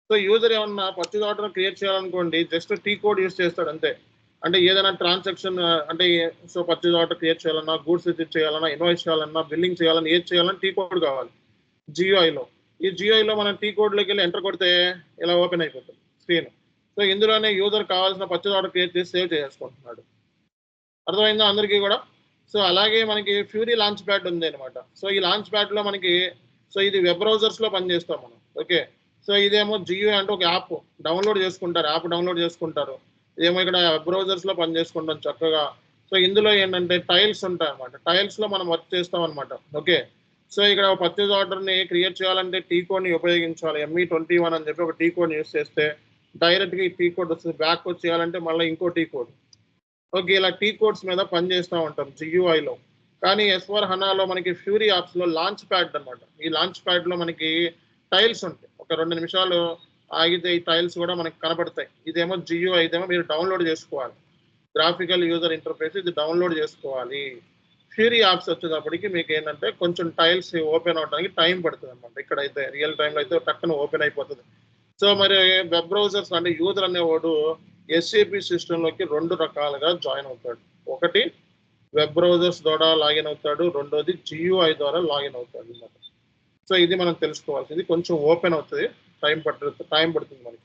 సో యూజర్ ఏమన్నా పర్చేజ్ ఆర్డర్ క్రియేట్ చేయాలనుకోండి జస్ట్ టీ కోడ్ యూజ్ చేస్తాడు అంతే. అంటే ఏదైనా ట్రాన్సాక్షన్ అంటే సో పర్చేజ్ ఆర్డర్ క్రియేట్ చేయాలన్నా, గూడ్స్ రిసీవ్ చేయాలన్నా, ఇన్వాయిస్ చేయాలన్నా, బిల్లింగ్ చేయాలన్నా, ఏది చేయాలన్నా టీ కోడ్ కావాలి జియూఐలో. ఈ జియూఐలో మనం టీ కోడ్లోకి వెళ్ళి ఎంటర్ కొడితే ఇలా ఓపెన్ అయిపోతుంది స్క్రీన్. సో ఇందులోనే యూజర్ కావాల్సిన పర్చేజ్ ఆర్డర్ క్రియేట్ చేసి సేవ్ చేసుకుంటున్నాడు. అర్థమైందా అందరికీ కూడా? సో అలాగే మనకి ఫ్యూరీ లాంచ్ ప్యాడ్ ఉంది అనమాట. సో ఈ లాంచ్ ప్యాడ్ లో మనకి సో ఇది వెబ్ బ్రౌజర్స్ లో పనిచేస్తాం మనం. ఓకే, సో ఇదేమో జియో అంటే ఒక యాప్ డౌన్లోడ్ చేసుకుంటారు, ఇదేమో ఇక్కడ వెబ్ బ్రౌజర్స్ లో పనిచేసుకుంటాం చక్కగా. సో ఇందులో ఏంటంటే టైల్స్ ఉంటాయి అనమాట, టైల్స్ లో మనం వర్క్ చేస్తాం అనమాట. ఓకే, సో ఇక్కడ పర్చేజ్ ఆర్డర్ ని క్రియేట్ చేయాలంటే టీ కోడ్ ని ఉపయోగించాలి. ME21 అని చెప్పి ఒక టీ కోడ్ యూస్ చేస్తే డైరెక్ట్ గా ఈ టీ కోడ్ వస్తుంది. బ్యాక్ కోడ్ చేయాలంటే మళ్ళీ ఇంకో టీ కోడ్. ఓకే, ఇలా టీ కోడ్స్ మీద పనిచేస్తూ ఉంటాం జియూఐలో. కానీ S4 హనాలో మనకి ఫ్యూరీ యాప్స్ లో లాంచ్ ప్యాడ్ అనమాట. ఈ లాంచ్ ప్యాడ్ లో మనకి టైల్స్ ఉంటాయి. ఒక 2 నిమిషాలు ఆగితే ఈ టైల్స్ కూడా మనకి కనబడతాయి. ఇదేమో జియూఐ, ఇదేమో మీరు డౌన్లోడ్ చేసుకోవాలి. గ్రాఫికల్ యూజర్ ఇంటర్ఫేస్ ఇది డౌన్లోడ్ చేసుకోవాలి. ఫ్యూరీ యాప్స్ వచ్చేటప్పటికి మీకు ఏంటంటే కొంచెం టైల్స్ ఓపెన్ అవడానికి టైం పడుతుంది అనమాట. ఇక్కడైతే రియల్ టైంలో అయితే టక్కున ఓపెన్ అయిపోతుంది. సో మరి వెబ్ బ్రౌజర్స్ అంటే యూజర్ అనేవాడు SAP సిస్టంలోకి 2 రకాలుగా జాయిన్ అవుతాడు. ఒకటి వెబ్ బ్రౌజర్స్ ద్వారా లాగిన్ అవుతాడు, రెండోది GUI ద్వారా లాగిన్ అవుతాడు అన్నమాట. సో ఇది మనం తెలుసుకోవాల్సింది. కొంచెం ఓపెన్ అవుతుంది, టైం పడుతుంది మనకి.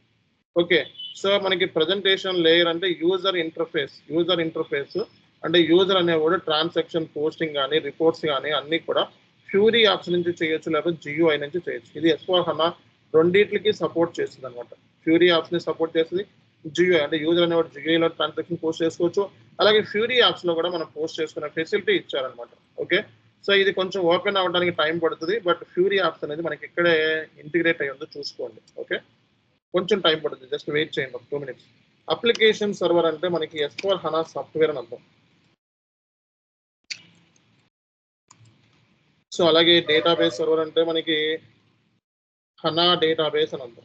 ఓకే, సో మనకి ప్రజెంటేషన్ లేయర్ అంటే యూజర్ ఇంటర్ఫేస్ అంటే యూజర్ అనేవాడు ట్రాన్సాక్షన్ పోస్టింగ్ కానీ రిపోర్ట్స్ కానీ అన్ని కూడా ఫ్యూరీ యాప్స్ నుంచి చేయొచ్చు, లేకపోతే GUI నుంచి చేయొచ్చు. ఇది S4 హనా రెండింటికి సపోర్ట్ చేస్తుంది అనమాట. ఫ్యూరీ యాప్స్ ని సపోర్ట్ చేస్తుంది, GUI అంటే యూజర్ అనేవాడు GUIలో ట్రాన్సాక్షన్ పోస్ట్ చేసుకోవచ్చు, అలాగే ఫ్యూరీ యాప్స్ లో కూడా మనం పోస్ట్ చేసుకునే ఫెసిలిటీ ఇచ్చారనమాట. ఓకే, సో ఇది కొంచెం ఓపెన్ అవ్వడానికి టైం పడుతుంది, బట్ ఫ్యూరీ యాప్స్ అనేది మనకి ఇక్కడే ఇంటిగ్రేట్ అయ్యి ఉందో చూసుకోండి. ఓకే, కొంచెం టైం పడుతుంది, జస్ట్ వెయిట్ చేయండి 2 minutes. అప్లికేషన్ సర్వర్ అంటే మనకి S4 హనా సాఫ్ట్వేర్ అని అర్థం. సో అలాగే డేటాబేస్ సర్వర్ అంటే మనకి హనా డేటాబేస్ అని అర్థం.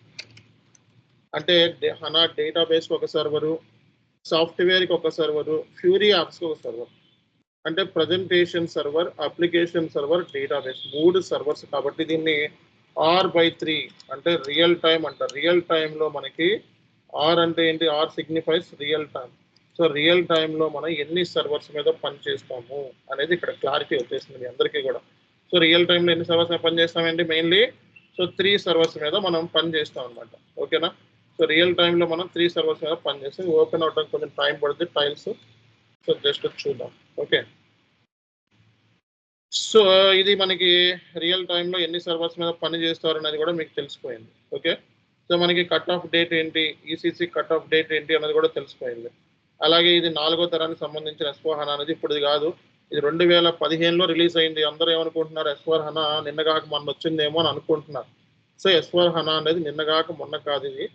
అంటే హనా డేటాబేస్ ఒక సర్వరు, సాఫ్ట్వేర్కి ఒక సర్వరు, ఫ్యూరీ యాప్స్కి ఒక సర్వర్. అంటే presentation server, application server, database 3 servers. కాబట్టి దీన్ని R/3 అంటే రియల్ టైం అంటారు. రియల్ టైంలో మనకి R అంటే ఏంటి? R signifies real time. So so real టైంలో మనం ఎన్ని సర్వర్స్ మీద పని చేస్తాము అనేది ఇక్కడ క్లారిటీ వచ్చేసింది మీ అందరికీ కూడా. సో రియల్ టైంలో ఎన్ని సర్వర్స్ మీద పని చేస్తామండి? మెయిన్లీ సో 3 సర్వర్స్ మీద మనం పని చేస్తాం అనమాట. ఓకేనా? సో రియల్ టైంలో మనం 3 సర్వర్స్ మీద పని చేస్తాం. ఓపెన్ అవడానికి కొంచెం టైం పడుతుంది టైల్స్. సో జస్ట్ చూద్దాం. ఓకే, సో ఇది మనకి రియల్ టైంలో ఎన్ని సర్వర్స్ మీద పని చేస్తారు అనేది కూడా మీకు తెలిసిపోయింది. ఓకే, సో మనకి కట్ ఆఫ్ డేట్ ఏంటి, ఈసీసీ కట్ ఆఫ్ డేట్ ఏంటి అనేది కూడా తెలిసిపోయింది. అలాగే ఇది 4వ తరానికి సంబంధించిన S4 HANA అనేది ఇప్పుడు ఇది కాదు, ఇది 2015లో రిలీజ్ అయింది. అందరూ ఏమనుకుంటున్నారు, S4 HANA నిన్నగాక మొన్న వచ్చిందేమో అని అనుకుంటున్నారు. సో S4 HANA అనేది నిన్నగాక మొన్న కాదు, ఇది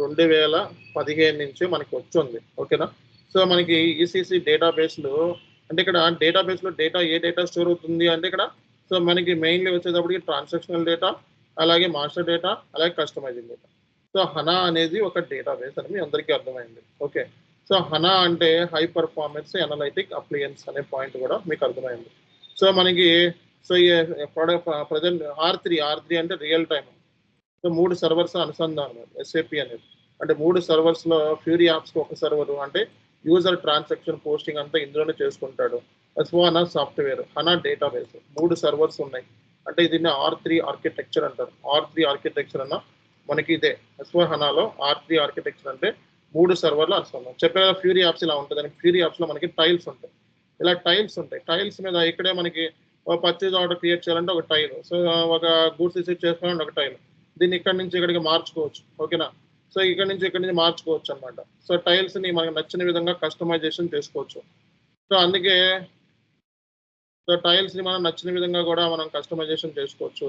2015 నుంచి మనకి వచ్చింది. ఓకేనా? సో మనకి ఈసీసీ డేటాబేస్లో అంటే ఇక్కడ డేటాబేస్లో డేటా ఏ డేటా స్టోర్ అవుతుంది అంటే ఇక్కడ సో మనకి మెయిన్లీ వచ్చేటప్పటికి ట్రాన్సాక్షనల్ డేటా, అలాగే మాస్టర్ డేటా, అలాగే కస్టమైజింగ్ డేటా. సో హనా అనేది ఒక డేటాబేస్ అని మీ అందరికీ అర్థమైంది. ఓకే, సో హనా అంటే హై పర్ఫార్మెన్స్ అనలైటిక్ అప్లియన్స్ అనే పాయింట్ కూడా మీకు అర్థమైంది. సో మనకి సో ఈ ప్రజెంట్ R3 అంటే రియల్ టైమ్. సో 3 సర్వర్స్ అనుసంధానం ఎస్ఏపి అనేది. అంటే 3 సర్వర్స్లో ఫ్యూరీ యాప్స్కి ఒక సర్వర్, అంటే యూజర్ ట్రాన్సాక్షన్ పోస్టింగ్ అంతా ఇందులోనే చేసుకుంటాడు. S4 HANA software, హనా database, 3 servers ఉన్నాయి. అంటే దీన్ని R3 ఆర్కిటెక్చర్ అంటారు. R3 ఆర్కిటెక్చర్ అన్న మనకి ఇదే S4 HANAలో R3 ఆర్కిటెక్చర్ అంటే 3 సర్వర్లు అనుసంధానం. చెప్పే ఫ్యూరీ యాప్స్ ఇలా ఉంటుంది. ఫ్యూరీ యాప్స్లో మనకి టైల్స్ ఉంటాయి, ఇలా టైల్స్ ఉంటాయి. టైల్స్ మీద ఇక్కడే మనకి పర్చేజ్ ఆర్డర్ క్రియేట్ చేయాలంటే ఒక టైల్, సో ఒక గూడ్స్ రిసీవ్ చేసుకోవాలంటే ఒక టైల్, దీన్ని ఇక్కడ నుంచి ఇక్కడికి మార్చుకోవచ్చు. ఓకేనా? సో ఇక్కడ నుంచి మార్చుకోవచ్చు అనమాట. సో టైల్స్ని మనకు నచ్చిన విధంగా కస్టమైజేషన్ చేసుకోవచ్చు. సో అందుకే సో టైల్స్ని మనం నచ్చిన విధంగా కూడా మనం కస్టమైజేషన్ చేసుకోవచ్చు.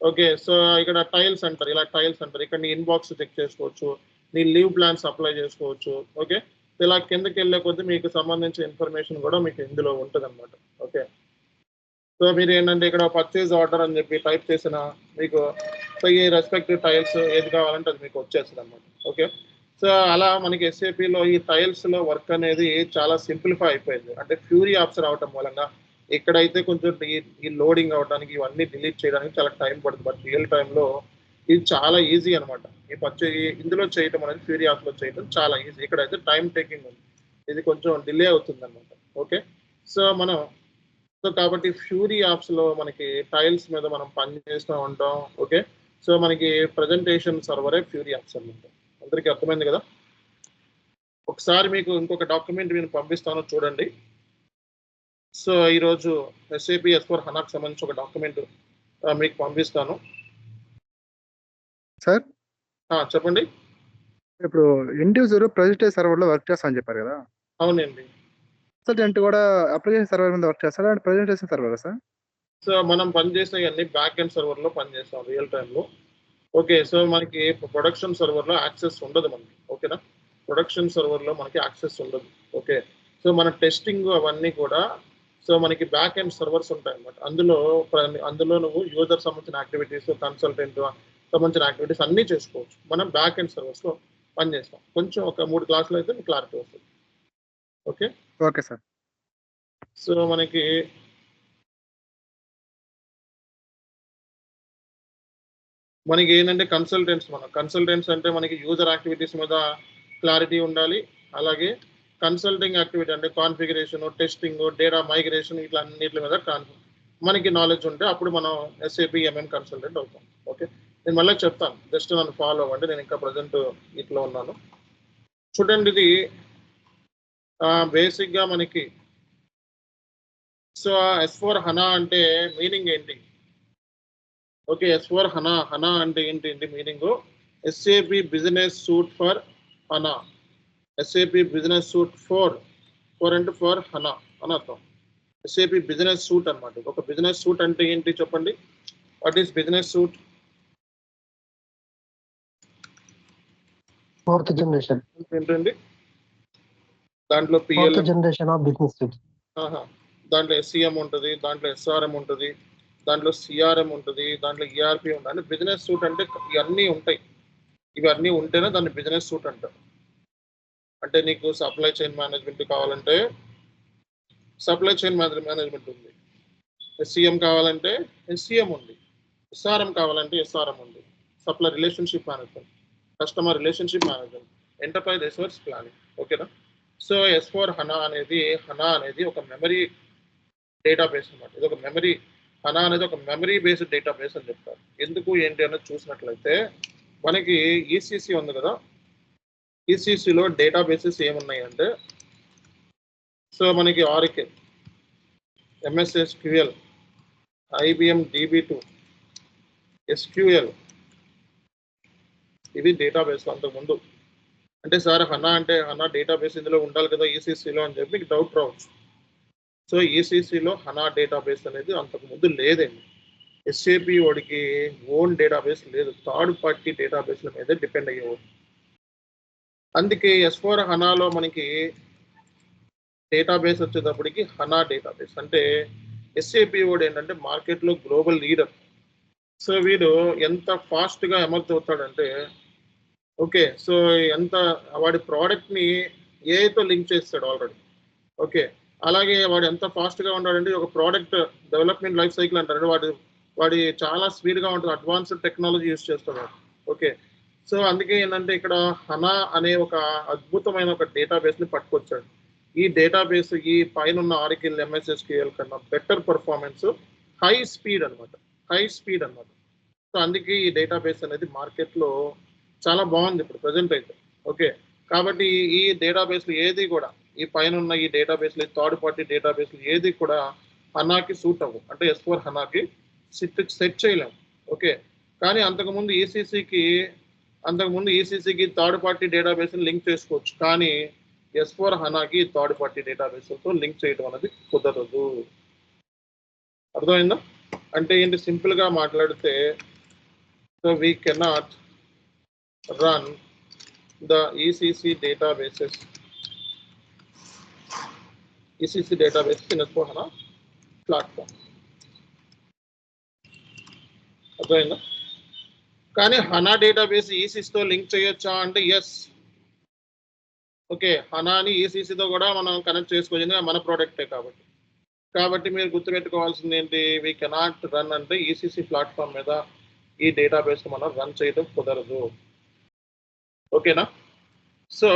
ఓకే, సో ఇక్కడ టైల్స్ అంటారు, ఇలా టైల్స్ అంటారు. ఇక్కడ నీ ఇన్బాక్స్ చెక్ చేసుకోవచ్చు, నీ లీవ్ ప్లాన్స్ అప్లై చేసుకోవచ్చు. ఓకే, ఇలా కిందకి వెళ్ళే కొద్దీ మీకు సంబంధించిన ఇన్ఫర్మేషన్ కూడా మీకు ఇందులో ఉంటుంది అనమాట. ఓకే, సో మీరు ఏంటంటే ఇక్కడ పర్చేజ్ ఆర్డర్ అని చెప్పి టైప్ చేసిన మీకు సో ఈ రెస్పెక్టివ్ టైల్స్ ఏది కావాలంటే అది మీకు వచ్చేస్తుంది అనమాట. ఓకే, సో అలా మనకి ఎస్ఏపిలో ఈ టైల్స్లో వర్క్ అనేది చాలా సింప్లిఫై అయిపోయింది. అంటే ఫ్యూరీ యాప్స్ రావటం మూలంగా ఇక్కడైతే కొంచెం ఈ లోడింగ్ అవడానికి ఇవన్నీ డిలీట్ చేయడానికి చాలా టైం పడుతుంది. బట్ రియల్ టైంలో ఇది చాలా ఈజీ అనమాట. ఇందులో చేయటం అనేది ఫ్యూరీ యాప్స్లో చేయటం చాలా ఈజీ. ఇక్కడైతే టైం టేకింగ్ ఉంది, ఇది కొంచెం డిలే అవుతుంది అనమాట. ఓకే, సో మనం సో కాబట్టి ఫ్యూరీ యాప్స్లో మనకి టైల్స్ మీద మనం పని చేస్తూ ఉంటాం. ఓకే, సో మనకి ప్రజెంటేషన్ సర్వరే ఫ్యూరీ యాప్స్ అనమాట. అందరికీ అర్థమైంది కదా? ఒకసారి మీకు ఇంకొక డాక్యుమెంట్ నేను పంపిస్తాను చూడండి. సో ఈరోజు SAP S4 HANAకి సంబంధించి ఒక డాక్యుమెంట్ మీకు పంపిస్తాను. సార్ చెప్పండి. ఇప్పుడు ఎండ్ యూజర్ ప్రొజెక్ట్ సర్వర్లో వర్క్ చేస్తా అని చెప్పారు కదా? అవునండి. కన్సల్టెంట్ కూడా అప్లికేషన్ సర్వర్ మీద వర్క్ చేస్తారా అంటే ప్రజెంటేషన్ సర్వరా సార్? సో మనం పనిచేసే అన్ని బ్యాక్ ఎండ్ సర్వర్లో పనిచేస్తాం రియల్ టైంలో. ఓకే, సో మనకి ప్రొడక్షన్ సర్వర్లో యాక్సెస్ ఉండదు మనకి. ఓకేనా? ప్రొడక్షన్ సర్వర్లో మనకి యాక్సెస్ ఉండదు. ఓకే, సో మన టెస్టింగ్ అవన్నీ కూడా సో మనకి బ్యాక్ ఎండ్ సర్వర్స్ ఉంటాయి అన్నమాట. అందులో నువ్వు యూజర్ సంబంధించిన యాక్టివిటీస్, కన్సల్టెంట్ సంబంధించిన యాక్టివిటీస్ అన్నీ చేసుకోవచ్చు. మనం బ్యాక్ ఎండ్ సర్వర్స్లో పనిచేస్తాం. కొంచెం ఒక 3 క్లాసులు అయితే మీకు క్లారిటీ వస్తుంది. Okay okay sir. సో మనకి ఏంటంటే కన్సల్టెంట్స్ అంటే మనకి యూజర్ యాక్టివిటీస్ మీద క్లారిటీ ఉండాలి. అలాగే కన్సల్టింగ్ యాక్టివిటీ అంటే కాన్ఫిగరేషన్, టెస్టింగ్, డేటా మైగ్రేషన్ ఇట్లా అన్నిటి మీద మనకి నాలెడ్జ్ ఉంటే అప్పుడు మనం SAP MM కన్సల్టెంట్ అవుతాం. ఓకే, నేను మళ్ళీ చెప్తాను, జస్ట్ నన్ను ఫాలో అవ్వండి. నేను ఇంకా ప్రజెంట్ ఇట్లా ఉన్నాను చూడండి. ఇది బేసిక్గా మనకి సో S4 HANA అంటే మీనింగ్ ఏంటి? ఓకే, S4 HANA అంటే ఏంటి meaning? SAP business suit for HANA, SAP business suit for అంటే ఫర్ HANA అని అర్థం. SAP బిజినెస్ సూట్ అనమాట. ఒక బిజినెస్ సూట్ అంటే ఏంటి చెప్పండి? What is business suit? Fourth generation ఏంటండి? దాంట్లో PL generation of business suit. దాంట్లో SCM ఉంటుంది, దాంట్లో SRM ఉంటుంది, దాంట్లో CRM ఉంటుంది, దాంట్లో ERP ఉంటుంది. అంటే బిజినెస్ సూట్ అంటే ఇవన్నీ ఉంటాయి. ఇవన్నీ ఉంటేనే దాన్ని బిజినెస్ సూట్ అంటారు. అంటే నీకు సప్లై చైన్ మేనేజ్మెంట్ కావాలంటే సప్లై చైన్ మేనేజ్మెంట్ ఉంది, SCM కావాలంటే SCM ఉంది, SRM కావాలంటే SRM ఉంది, supply relationship management, customer relationship management, enterprise resource planning. ఓకేనా? సో S4 హనా అనేది ఒక మెమరీ డేటాబేస్ అన్నమాట. ఇది ఒక మెమరీ హనా అనేది ఒక మెమరీ బేస్డ్ డేటాబేస్ అని చెప్తారు. ఎందుకు ఏంటి అనేది చూసినట్లయితే మనకి ఈసీసీ ఉంది కదా, ఈసీసీలో డేటాబేసెస్ ఏమున్నాయంటే సో మనకి auricle, MS SQL, IBM DB2, SQL, ఇవి డేటాబేస్ అంతకుముందు. అంటే సార్ హనా అంటే హనా డేటాబేస్ ఇందులో ఉండాలి కదా ఈసీసీలో అని చెప్పి మీకు డౌట్ రావచ్చు. సో ఈసీసీలో హనా డేటాబేస్ అనేది అంతకుముందు లేదండి. SAP వాడికి ఓన్ డేటాబేస్ లేదు, థర్డ్ పార్టీ డేటాబేస్ల మీద డిపెండ్ అయ్యేవాడు. అందుకే S4 హనాలో మనకి డేటాబేస్ వచ్చేటప్పటికి హనా డేటాబేస్. అంటే SAP వాడు ఏంటంటే మార్కెట్లో గ్లోబల్ లీడర్. సో వీడు ఎంత ఫాస్ట్గా ఎమర్జ్ అవుతాడంటే ఓకే, సో ఎంత వాడి ప్రోడక్ట్ని ఏఐతో లింక్ చేస్తాడు ఆల్రెడీ. ఓకే, అలాగే వాడు ఎంత ఫాస్ట్గా ఉన్నాడంటే ఒక ప్రోడక్ట్ డెవలప్మెంట్ లైఫ్ సైకిల్ అంటారు, వాడి చాలా స్పీడ్గా ఉంటుంది, అడ్వాన్స్డ్ టెక్నాలజీ యూస్ చేస్తాడు. ఓకే, సో అందుకే ఏంటంటే ఇక్కడ హనా అనే ఒక అద్భుతమైన ఒక డేటాబేస్ని పట్టుకొచ్చాడు. ఈ డేటాబేస్ ఈ పైన ఆరికిల్ MS SQL కన్నా బెటర్ పర్ఫార్మెన్స్, హై స్పీడ్ అనమాట. సో అందుకే ఈ డేటాబేస్ అనేది మార్కెట్లో చాలా బాగుంది ఇప్పుడు ప్రజెంట్ అయితే. ఓకే, కాబట్టి ఈ డేటాబేస్లు ఏది కూడా ఈ పైన ఉన్న ఈ డేటాబేస్లు థర్డ్ పార్టీ డేటాబేస్లు ఏది కూడా హనాకి సూట్ అవ్వు, అంటే S4 హనాకి సెట్ చేయలేము. ఓకే, కానీ అంతకుముందు ఈసీసీకి థర్డ్ పార్టీ డేటాబేస్ లింక్ చేసుకోవచ్చు, కానీ S4 హనాకి థర్డ్ పార్టీ డేటాబేస్తో లింక్ చేయడం అనేది కుదరదు. అర్థమైందా? అంటే ఏంటి, సింపుల్గా మాట్లాడితే so we cannot run the ECC databases in S4 HANA platform. అర్థమైందా? కానీ హనా డేటాబేస్ ఈసీసీతో లింక్ చేయొచ్చా అంటే ఎస్. ఓకే, హనాని ఈసీసీతో కూడా మనం కనెక్ట్ చేసుకోవచ్చు, మన ప్రోడక్టే కాబట్టి మీరు గుర్తుపెట్టుకోవాల్సింది ఏంటి, వీ కెనాట్ రన్ అంటే ఈసీసీ ప్లాట్ఫామ్ మీద ఈ డేటాబేస్ మనం రన్ చేయడం కుదరదు. ఓకేనా? సో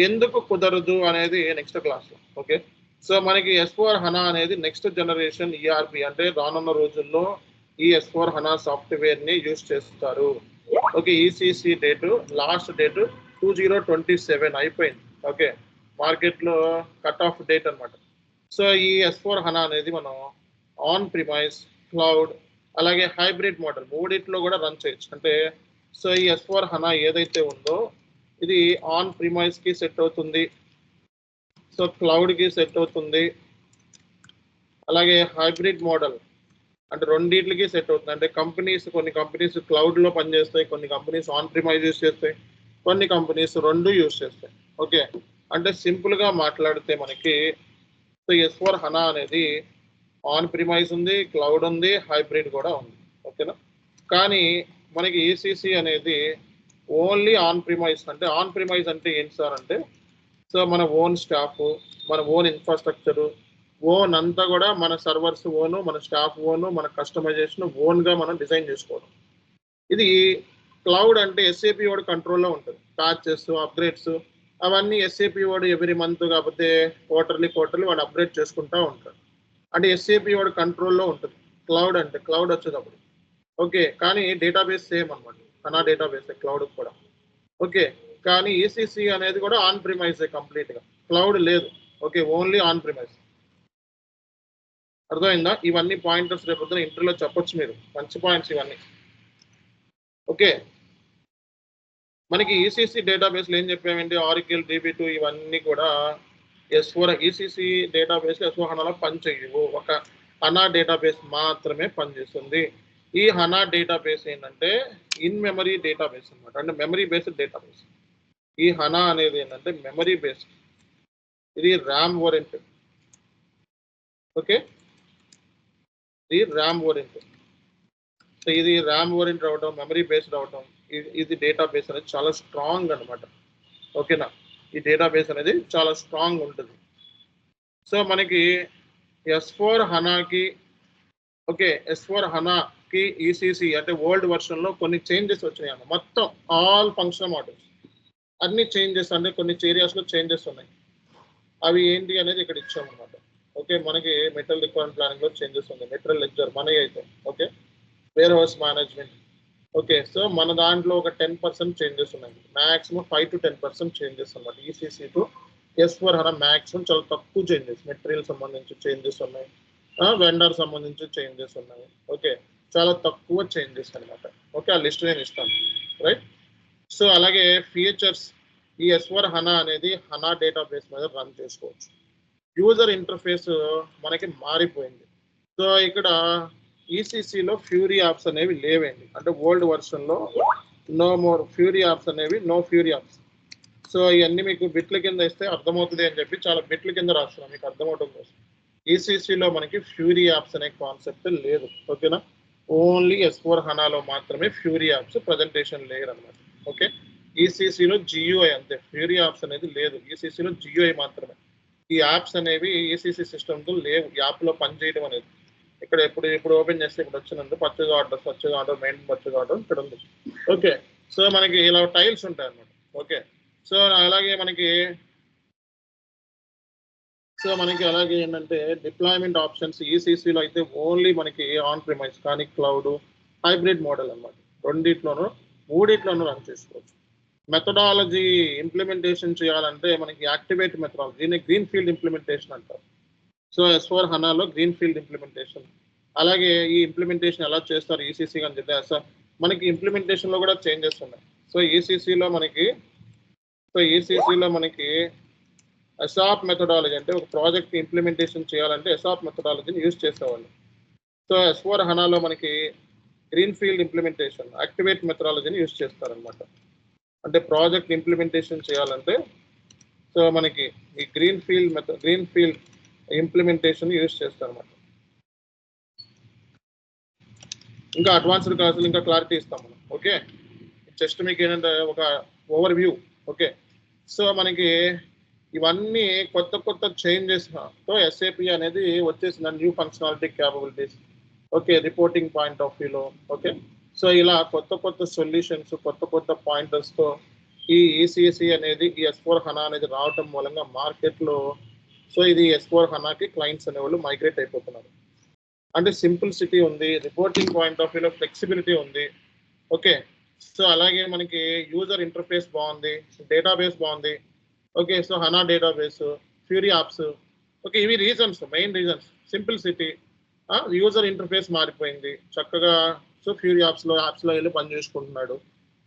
ఎందుకు కుదరదు అనేది నెక్స్ట్ క్లాస్లో. ఓకే, సో మనకి S4 హనా అనేది నెక్స్ట్ జనరేషన్ ERP, అంటే రానున్న రోజుల్లో ఈ S4 హనా సాఫ్ట్వేర్ని యూజ్ చేస్తారు. ఓకే, ఈసీసీ లాస్ట్ డేటు 2027 అయిపోయింది. ఓకే, మార్కెట్లో కట్ ఆఫ్ డేట్ అనమాట. సో ఈ S4 హనా అనేది మనం ఆన్ ప్రిమైస్, క్లౌడ్, అలాగే హైబ్రిడ్ మోడల్ మూడిట్లో కూడా రన్ చేయొచ్చు. అంటే సో ఈ S4 హనా ఏదైతే ఉందో ఇది ఆన్ ప్రిమైస్కి సెట్ అవుతుంది, సో క్లౌడ్కి సెట్ అవుతుంది, అలాగే హైబ్రిడ్ మోడల్ అంటే రెండింటికి సెట్ అవుతుంది. అంటే కొన్ని కంపెనీస్ క్లౌడ్లో పనిచేస్తాయి, కొన్ని కంపెనీస్ ఆన్ ప్రిమైజ్ యూస్ చేస్తాయి, కొన్ని కంపెనీస్ రెండు యూస్ చేస్తాయి. ఓకే, అంటే సింపుల్గా మాట్లాడితే మనకి సో S4 హనా అనేది ఆన్ ప్రిమైజ్ ఉంది, క్లౌడ్ ఉంది, హైబ్రిడ్ కూడా ఉంది. ఓకేనా? కానీ మనకి ఈసీసీ అనేది ఓన్లీ ఆన్ ప్రిమైజ్. అంటే ఆన్ ప్రిమైజ్ అంటే ఏంటి సార్ అంటే సో మన ఓన్ స్టాఫ్, మన ఓన్ ఇన్ఫ్రాస్ట్రక్చరు, ఓన్ అంతా కూడా మన సర్వర్స్ ఓను, మన స్టాఫ్ ఓను, మన కస్టమైజేషన్ ఓన్గా మనం డిజైన్ చేసుకోవడం. ఇది క్లౌడ్ అంటే SAP వాడు కంట్రోల్లో ఉంటుంది, ప్యాచెస్, అప్గ్రేడ్స్ అవన్నీ SAP వాడు ఎవ్రీ మంత్ కాకపోతే క్వార్టర్లీ వాడు అప్గ్రేడ్ చేసుకుంటూ ఉంటాడు. అంటే SAP వాడు కంట్రోల్లో ఉంటుంది. క్లౌడ్ వచ్చేటప్పుడు ఓకే, కానీ డేటాబేస్ సేమ్ అనమాట, హనా డేటాబేస్ క్లౌడ్ కూడా. ఓకే, కానీ ఈసీసీ అనేది కూడా ఆన్ ప్రిమైజ్ కంప్లీట్గా, క్లౌడ్ లేదు. Okay, only on premise. అర్థమైందా? ఇవన్నీ పాయింటర్స్ రేపొద్దున ఇంటర్వ్యూలో చెప్పొచ్చు మీరు, మంచి పాయింట్స్ ఇవన్నీ. ఓకే, మనకి ఈసీసీ డేటాబేస్లో ఏం చెప్పామంటే ఆరికిల్, DB2 ఇవన్నీ కూడా S4 ఈసీసీ డేటాబేస్ S4 హనాలో పనిచేయవు, ఒక హనా డేటాబేస్ మాత్రమే పనిచేస్తుంది. ఈ హనా డేటాబేస్ ఏంటంటే ఇన్ మెమరీ డేటాబేస్ అనమాట, అంటే మెమరీ బేస్డ్ డేటాబేస్. ఈ హనా అనేది ఏంటంటే మెమరీ బేస్డ్, ఇది ర్యామ్ ఓరియంటెడ్. ఓకే, ఇది ర్యామ్ ఓరియంటెడ్. సో ఇది ర్యామ్ ఓరియంటెడ్ అవడం, మెమరీ బేస్డ్ అవడం, ఇది డేటాబేస్ అనేది చాలా స్ట్రాంగ్ అనమాట. ఓకేనా? ఈ డేటాబేస్ అనేది చాలా స్ట్రాంగ్ ఉంటుంది. సో మనకి S4 హనాకి ఓకే, S4 హనాకి ఈసీసీ అంటే ఓల్డ్ వర్షన్లో కొన్ని చేంజెస్ వచ్చినాయి అన్న, మొత్తం ఆల్ ఫంక్షనల్ మోడల్స్ అన్ని చేంజెస్, అంటే కొన్ని ఏరియాస్లో చేంజెస్ ఉన్నాయి. అవి ఏంటి అనేది ఇక్కడ ఇచ్చామన్నమాట. ఓకే, మనకి మెటీరియల్ రిక్వైర్మెంట్ ప్లానింగ్ లో చేంజెస్ ఉంది. మెటీరియల్ లెడ్జర్ మనకి అయితే okay, warehouse management okay. So మన దాంట్లో ఒక 10% చేంజెస్ ఉన్నాయి, మాక్సిమం 5 to 10% చేంజెస్ అన్నమాట. ఈసీసీ టు S/4HANA మాక్సిమం చాలా తక్కువ చేంజెస్, మెటీరియల్ సంబంధించి చేంజెస్ ఉన్నాయి, వెండర్ సంబంధించి చేంజెస్ ఉన్నాయి. ఓకే, చాలా తక్కువ చేంజెస్ అన్నమాట. ఓకే, ఆ లిస్ట్ నేను ఇస్తాను, రైట్. సో అలాగే ఫీచర్స్, ఈ S/4HANA అనేది హనా డేటాబేస్ మీద రన్ చేసుకోవచ్చు. యూజర్ ఇంటర్ఫేస్ మనకి మారిపోయింది. సో ఇక్కడ ఈసీసీలో ఫ్యూరీ యాప్స్ అనేవి లేవండి, అంటే ఓల్డ్ వర్షన్లో నో మోర్ ఫ్యూరీ యాప్స్ అనేవి, నో ఫ్యూరీ యాప్స్. సో ఇవన్నీ మీకు బిట్ల కింద ఇస్తే అర్థమవుతుంది అని చెప్పి చాలా బిట్ల కింద రాస్తున్నాం మీకు అర్థమవటం కోసం. ఈసీసీలో మనకి ఫ్యూరీ యాప్స్ అనే కాన్సెప్ట్ లేదు, ఓకేనా. ఓన్లీ S/4HANAలో మాత్రమే ఫ్యూరీ యాప్స్ ప్రజెంటేషన్ లేయర్ అనమాట. ఓకే, ఈసీసీలో జియూఐ అంతే, ఫ్యూరీ యాప్స్ అనేది లేదు. ఈసీసీలో జియూఐ మాత్రమే. ఈ యాప్స్ అనేవి ఈసీసీ సిస్టమ్తో లేవు, యాప్లో పనిచేయడం అనేది. ఇక్కడ ఇప్పుడు ఓపెన్ చేస్తే ఇక్కడ వచ్చినందు purchase order main purchase order ఇక్కడ ఉంది. ఓకే, సో మనకి ఇలా టైల్స్ ఉంటాయి అన్నమాట. ఓకే, సో అలాగే మనకి అలాగే ఏంటంటే డిప్లాయ్మెంట్ ఆప్షన్స్ ఈసీసీలో అయితే ఓన్లీ మనకి ఆన్ ప్రిమైస్ కానీ క్లౌడ్ హైబ్రిడ్ మోడల్ అన్నమాట. మూడిట్లోనూ రన్ చేసుకోవచ్చు. మెథడాలజీ ఇంప్లిమెంటేషన్ చేయాలంటే మనకి యాక్టివేట్ మెథడాలజీ, దీన్ని గ్రీన్ ఫీల్డ్ ఇంప్లిమెంటేషన్ అంటారు. సో S/4HANAలో గ్రీన్ ఫీల్డ్ ఇంప్లిమెంటేషన్. అలాగే ఈ ఇంప్లిమెంటేషన్ ఎలా చేస్తారు ఈసీసీ అని చెప్పి మనకి ఇంప్లిమెంటేషన్లో కూడా చేంజెస్ ఉన్నాయి. సో ఈసీసీలో మనకి ఎసాప్ మెథడాలజీ, అంటే ఒక ప్రాజెక్ట్ ఇంప్లిమెంటేషన్ చేయాలంటే ఎసాప్ మెథడాలజీని యూజ్ చేసేవాళ్ళు. సో S/4HANAలో మనకి గ్రీన్ ఫీల్డ్ ఇంప్లిమెంటేషన్, యాక్టివేట్ మెథడాలజీని యూజ్ చేస్తారనమాట. అంటే ప్రాజెక్ట్ ఇంప్లిమెంటేషన్ చేయాలంటే సో మనకి ఈ గ్రీన్ ఫీల్డ్ ఇంప్లిమెంటేషన్ యూజ్ చేస్తారన్నమాట. ఇంకా అడ్వాన్స్డ్ క్లాసులు ఇంకా క్లారిటీ ఇస్తాం మనం. ఓకే, జస్ట్ మీకు ఏంటంటే ఒక ఓవర్ వ్యూ. ఓకే, సో మనకి ఇవన్నీ కొత్త చేంజెస్తో ఎస్ఏపి అనేది వచ్చేసిన new functionality capabilities. Okay, reporting point of వ్యూలో. ఓకే, సో ఇలా కొత్త సొల్యూషన్స్, కొత్త పాయింటర్స్తో ఈ ఈసీసీ అనేది, ఈ S/4HANA అనేది రావటం మూలంగా మార్కెట్లో సో ఇది S/4HANAకి క్లయింట్స్ అనేవాళ్ళు మైగ్రేట్ అయిపోతున్నారు. అంటే సింప్లిసిటీ ఉంది, రిపోర్టింగ్ పాయింట్ ఆఫ్ వ్యూలో ఫ్లెక్సిబిలిటీ ఉంది. ఓకే, సో అలాగే మనకి యూజర్ ఇంటర్ఫేస్ బాగుంది, డేటాబేస్ బాగుంది. Okay, so HANA database, Fiori apps. Okay, ఇవి reasons, main reasons. Simplicity, user interface మారిపోయింది చక్కగా. సో ఫ్యూరీ యాప్స్లో వెళ్ళి పని చేసుకుంటున్నాడు.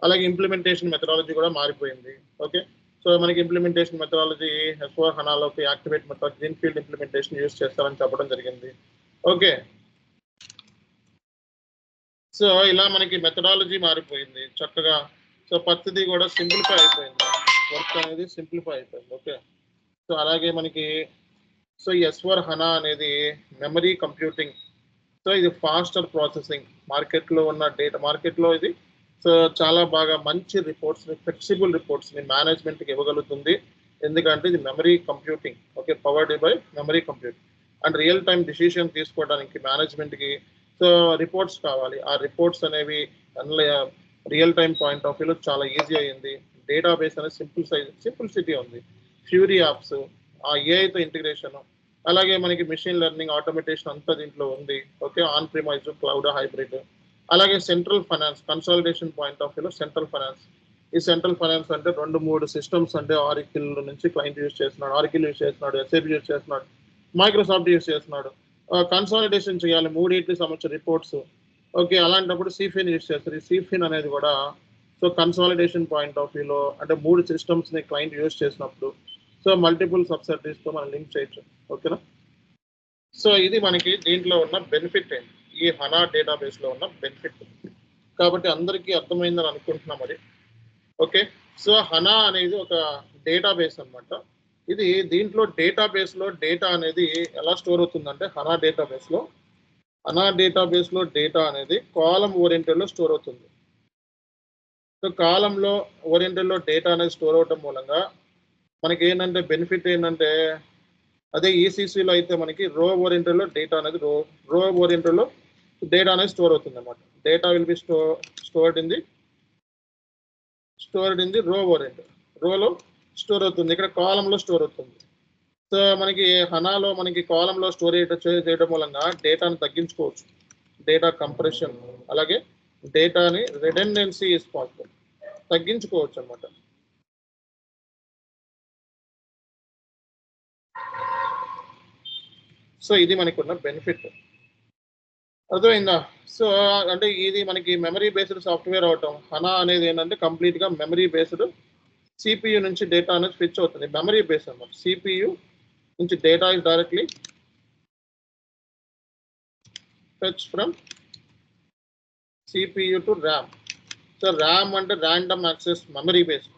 అలాగే ఇంప్లిమెంటేషన్ మెథడాలజీ కూడా మారిపోయింది. ఓకే, సో మనకి ఇంప్లిమెంటేషన్ మెథడాలజీ S/4HANAలోకి activate method, green field implementation use చేస్తారని చెప్పడం జరిగింది. ఓకే, సో ఇలా మనకి మెథడాలజీ మారిపోయింది చక్కగా. సో ప్రతిదీ కూడా సింప్లిఫై అయిపోయింది, వర్క్ అనేది సింప్లిఫై అయిపోయింది. ఓకే, సో అలాగే మనకి సో S/4HANA అనేది మెమరీ కంప్యూటింగ్. సో ఇది ఫాస్టర్ ప్రాసెసింగ్, మార్కెట్లో ఇది సో చాలా బాగా మంచి రిపోర్ట్స్ని, ఫ్లెక్సిబుల్ రిపోర్ట్స్ని మేనేజ్మెంట్కి ఇవ్వగలుగుతుంది. ఎందుకంటే ఇది memory computing. Okay, powered by memory computing. And real time decision తీసుకోవడానికి మేనేజ్మెంట్కి సో రిపోర్ట్స్ కావాలి. ఆ రిపోర్ట్స్ అనేవి రియల్ టైం పాయింట్ ఆఫ్ వ్యూలో చాలా ఈజీ అయ్యింది. డేటాబేస్ అనేది సింప్లిసిటీ ఉంది. ఫ్యూరీ యాప్స్, ఆ ఏఐతో ఇంటిగ్రేషన్, అలాగే మనకి మెషిన్ లెర్నింగ్, ఆటోమేటేషన్ అంతా దీంట్లో ఉంది. Okay, on premise, cloud, hybrid. అలాగే central finance, consolidation point of వ్యూలో సెంట్రల్ ఫైనాన్స్. ఈ సెంట్రల్ ఫైనాన్స్ అంటే 2-3 సిస్టమ్స్, అంటే ఆరికిల్ నుంచి క్లయింట్ యూజ్ చేస్తున్నాడు, ఆరికిల్ యూజ్ చేస్తున్నాడు, SAP యూజ్ చేస్తున్నాడు, మైక్రోసాఫ్ట్ యూజ్ చేస్తున్నాడు. కన్సాలిడేషన్ చేయాలి 3 సంబంధించిన రిపోర్ట్స్. ఓకే, అలాంటప్పుడు సిఫిన్ యూజ్ చేస్తారు. ఈ సిఫిన్ అనేది కూడా సో కన్సాలిడేషన్ పాయింట్ ఆఫ్ వ్యూలో అంటే 3 సిస్టమ్స్ని క్లయింట్ యూజ్ చేసినప్పుడు సో మల్టిపుల్ సబ్సిడరీస్తో మనం లింక్ చేయొచ్చు. ఓకేనా, సో ఇది మనకి దీంట్లో ఉన్న బెనిఫిట్ ఏంటి, ఈ హనా డేటాబేస్లో ఉన్న బెనిఫిట్. కాబట్టి అందరికీ అర్థమైందని అనుకుంటున్నాం మరి. ఓకే, సో హనా అనేది ఒక డేటాబేస్ అన్నమాట. ఇది దీంట్లో డేటాబేస్లో డేటా అనేది ఎలా స్టోర్ అవుతుందంటే హనా డేటాబేస్లో డేటా అనేది కాలం ఓరియంటెడ్లో స్టోర్ అవుతుంది. సో కాలంలో ఓరియంటెడ్లో డేటా అనేది స్టోర్ అవటం మూలంగా మనకి ఏంటంటే బెనిఫిట్ ఏంటంటే, అదే ఈసీసీలో అయితే మనకి రో ఓరియంటెడ్లో డేటా అనేది రో ఓరియంటెడ్లో డేటా అనేది స్టోర్ అవుతుంది అన్నమాట. Data will be stored in the రో ఓరియంటెడ్. రోలో స్టోర్ అవుతుంది, ఇక్కడ కాలంలో స్టోర్ అవుతుంది. సో మనకి హనాలో మనకి కాలంలో స్టోరేజ్ చేయడం మూలంగా డేటాను తగ్గించుకోవచ్చు, డేటా కంప్రెషన్ అలాగే డేటాని రిడెండెన్సీ ఇస్ పాసిబుల్, తగ్గించుకోవచ్చు అనమాట. సో ఇది మనకు ఉన్న బెనిఫిట్, అర్థమైందా? సో అంటే ఇది మనకి మెమరీ బేస్డ్ సాఫ్ట్వేర్ అవటం, హనా అనేది ఏంటంటే కంప్లీట్గా మెమరీ బేస్డ్, సిపియు నుంచి డేటా అనేది స్విచ్ అవుతుంది, మెమరీ బేస్ అనమాట. సిపియు నుంచి data is directly fetch from CPU to RAM. So RAM అంటే ర్యాండమ్ యాక్సెస్ మెమరీ బేస్డ్.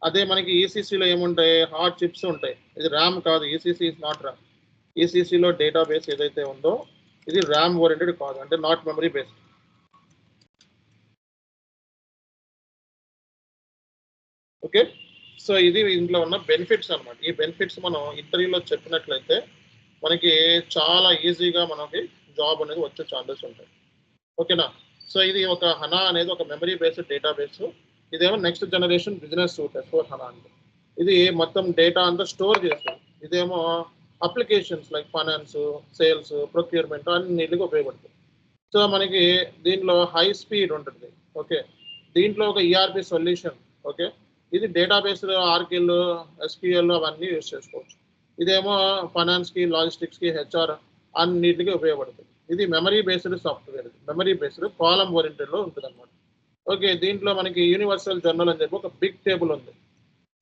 అదే మనకి ఈసీసీలో ఏముంటాయి, హార్డ్ చిప్స్ ఉంటాయి. ఇది ర్యామ్ కాదు, ఈసీసీ ఇస్ నాట్ ర్యామ్. ఈసీసీలో డేటాబేస్ ఏదైతే ఉందో ఇది ర్యామ్ ఓరియంటెడ్ కాదు, అంటే not memory based. Okay, so ఇది ఇందులో ఉన్న బెనిఫిట్స్ అనమాట. ఈ బెనిఫిట్స్ మనం ఇంటర్వ్యూలో చెప్పినట్లయితే మనకి చాలా ఈజీగా మనకి జాబ్ అనేది వచ్చే ఛాన్సెస్ ఉంటాయి. ఓకేనా? సో ఇది ఒక హనా అనేది ఒక మెమరీ బేస్డ్ డేటాబేస్. ఇదేమో next generation business suit S4 హనా అంటే. ఇది మొత్తం డేటా అంతా స్టోర్ చేస్తుంది. ఇదేమో applications like finance, sales, procurement అన్నిటికీ ఉపయోగపడుతుంది. సో మనకి దీంట్లో హై స్పీడ్ ఉంటుంది. ఓకే, దీంట్లో ఒక ఈఆర్పి సొల్యూషన్. ఓకే, ఇది డేటాబేస్ ఆర్కిల్, ఎస్క్యూఎల్ అవన్నీ యూజ్ చేసుకోవచ్చు. ఇదేమో ఫైనాన్స్కి, లాజిస్టిక్స్కి, హెచ్ఆర్ అన్నిటికీ ఉపయోగపడుతుంది. ఇది memory based software, memory based column ఓరియంటెడ్లో ఉంటుంది అనమాట. ఓకే, దీంట్లో మనకి యూనివర్సల్ జర్నల్ అని చెప్పి ఒక బిగ్ టేబుల్ ఉంది.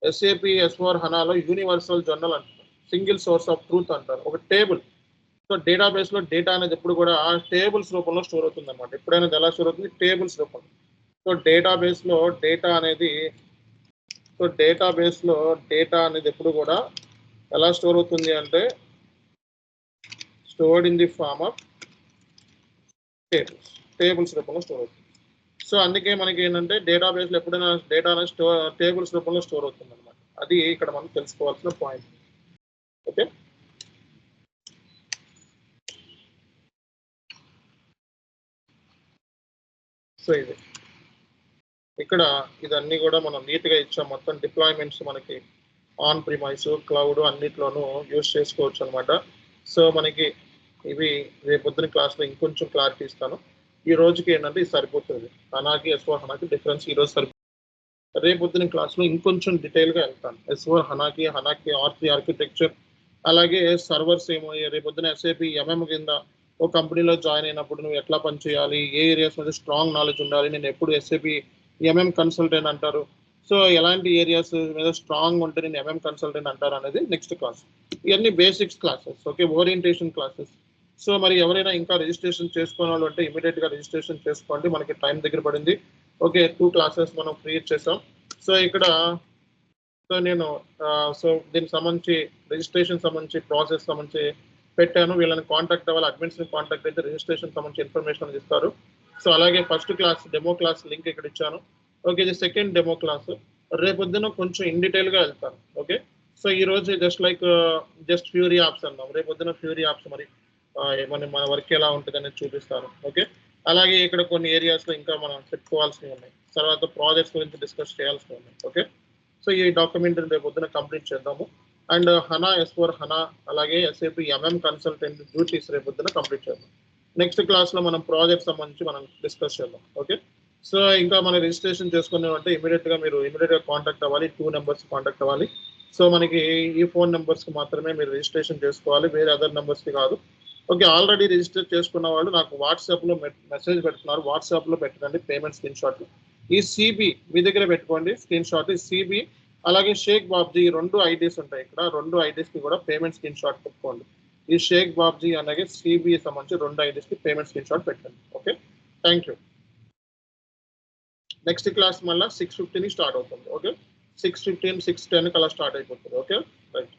SAP S4 హనాలో యూనివర్సల్ జర్నల్ అంటారు, సింగిల్ సోర్స్ ఆఫ్ ట్రూత్ అంటారు, ఒక టేబుల్. సో డేటాబేస్లో డేటా అనేది ఎప్పుడు కూడా టేబుల్స్ రూపంలో స్టోర్ అవుతుంది అనమాట. ఎప్పుడైనా ఎలా స్టోర్ అవుతుంది, టేబుల్స్ రూపంలో. సో డేటాబేస్లో డేటా అనేది ఎప్పుడు కూడా ఎలా స్టోర్ అవుతుంది అంటే stored in the form of tables రూపంలో స్టోర్ అవుతుంది. సో అందుకే మనకి ఏంటంటే డేటాబేస్లో ఎప్పుడైనా డేటా అనేది టేబుల్స్ రూపంలో స్టోర్ అవుతుంది అనమాట. అది ఇక్కడ మనం తెలుసుకోవాల్సిన పాయింట్. ఓకే, సో ఇది ఇక్కడ ఇదన్నీ కూడా మనం నీట్గా ఇచ్చాం. మొత్తం డిప్లాయ్మెంట్స్ మనకి ఆన్ ప్రిమైస్, క్లౌడ్ అన్నిట్లోనూ యూజ్ చేసుకోవచ్చు అనమాట. సో మనకి ఇవి రేపొద్దున క్లాస్లో ఇంకొంచెం క్లారిటీ ఇస్తాను. ఈ రోజుకి ఏంటంటే ఇది సరిపోతుంది. హనాకి S4 హనాకి డిఫరెన్స్ ఈరోజు సరిపోతుంది. రేపొద్దున క్లాస్లో ఇంకొంచెం డీటెయిల్గా వెళ్తాను. S4 హనాకి R3 ఆర్కిటెక్చర్, అలాగే సర్వర్స్ ఏమో రేపొద్దున SAP MM కింద ఒక కంపెనీలో జాయిన్ అయినప్పుడు నువ్వు ఎట్లా పనిచేయాలి, ఏ ఏరియాస్ మీద స్ట్రాంగ్ నాలెడ్జ్ ఉండాలి. నేను ఎప్పుడు SAP MM కన్సల్టెంట్ అంటారు. సో ఎలాంటి ఏరియాస్ మీద స్ట్రాంగ్ ఉంటే నేను MM కన్సల్టెంట్ అంటారు అనేది నెక్స్ట్ క్లాస్. ఇవన్నీ basics classes. Okay, orientation classes. So మరి ఎవరైనా ఇంకా రిజిస్ట్రేషన్ చేసుకునే వాళ్ళు అంటే ఇమీడియట్గా రిజిస్ట్రేషన్ చేసుకోండి, మనకి టైం దగ్గర పడింది. ఓకే, 2 క్లాసెస్ మనం క్రియేట్ చేసాం. సో ఇక్కడ నేను దీనికి సంబంధించి రిజిస్ట్రేషన్ సంబంధించి ప్రాసెస్ సంబంధించి పెట్టాను. వీళ్ళని కాంటాక్ట్ అవ్వాలి, అడ్మిన్స్ని కాంటాక్ట్ అయితే రిజిస్ట్రేషన్ సంబంధించి ఇన్ఫర్మేషన్ ఇస్తారు. సో అలాగే first class demo class link ఇక్కడ ఇచ్చాను. ఓకే, ఇది సెకండ్ డెమో క్లాస్. రేపొద్దున కొంచెం ఇన్ డీటెయిల్గా వెళ్తాను. ఓకే, సో ఈరోజు జస్ట్ ఫ్యూరీ యాప్స్ అన్నాం, రేపొద్దున ఫ్యూరీ యాప్స్ మరి మన వర్క్ ఎలా ఉంటుంది అనేది చూపిస్తాను. ఓకే, అలాగే ఇక్కడ కొన్ని ఏరియాస్లో ఇంకా మనం చెప్పుకోవాల్సినవి ఉన్నాయి, తర్వాత ప్రాజెక్ట్స్ గురించి డిస్కస్ చేయాల్సినవి ఉన్నాయి. ఓకే, సో ఈ డాక్యుమెంట్ రేపొద్దున కంప్లీట్ చేద్దాము. అండ్ హనా S4 హనా అలాగే SAP MM కన్సల్టెంట్ డ్యూటీస్ రేపొద్దున కంప్లీట్ చేద్దాం. నెక్స్ట్ క్లాస్లో మనం ప్రాజెక్ట్ సంబంధించి మనం డిస్కస్ చేద్దాం. ఓకే, సో ఇంకా మనం రిజిస్ట్రేషన్ చేసుకున్నామంటే ఇమీడియట్గా కాంటాక్ట్ అవ్వాలి. 2 నెంబర్స్ కాంటాక్ట్ అవ్వాలి. సో మనకి ఈ ఫోన్ నెంబర్స్కి మాత్రమే మీరు రిజిస్ట్రేషన్ చేసుకోవాలి, వేరే అదర్ నెంబర్స్కి కాదు. ఓకే, ఆల్రెడీ రిజిస్టర్ చేసుకున్న వాళ్ళు నాకు వాట్సాప్లో మెసేజ్ పెడుతున్నారు, వాట్సాప్లో పెట్టండి పేమెంట్ స్క్రీన్ షాట్. ఈ CB మీ దగ్గర పెట్టుకోండి స్క్రీన్ షాట్. ఈ CB అలాగే షేక్ బాబ్జీ 2 IDs ఉంటాయి ఇక్కడ, 2 IDsకి కూడా పేమెంట్ స్క్రీన్ షాట్ పెట్టుకోండి. ఈ షేక్ బాబ్జీ అలాగే CB సంబంధించి 2 IDsకి పేమెంట్ స్క్రీన్ షాట్ పెట్టండి. Okay, thank you. Next class మళ్ళీ 6:15 స్టార్ట్ అవుతుంది. ఓకే, 6:15 6:10 అలా స్టార్ట్ అయిపోతుంది. Okay, right.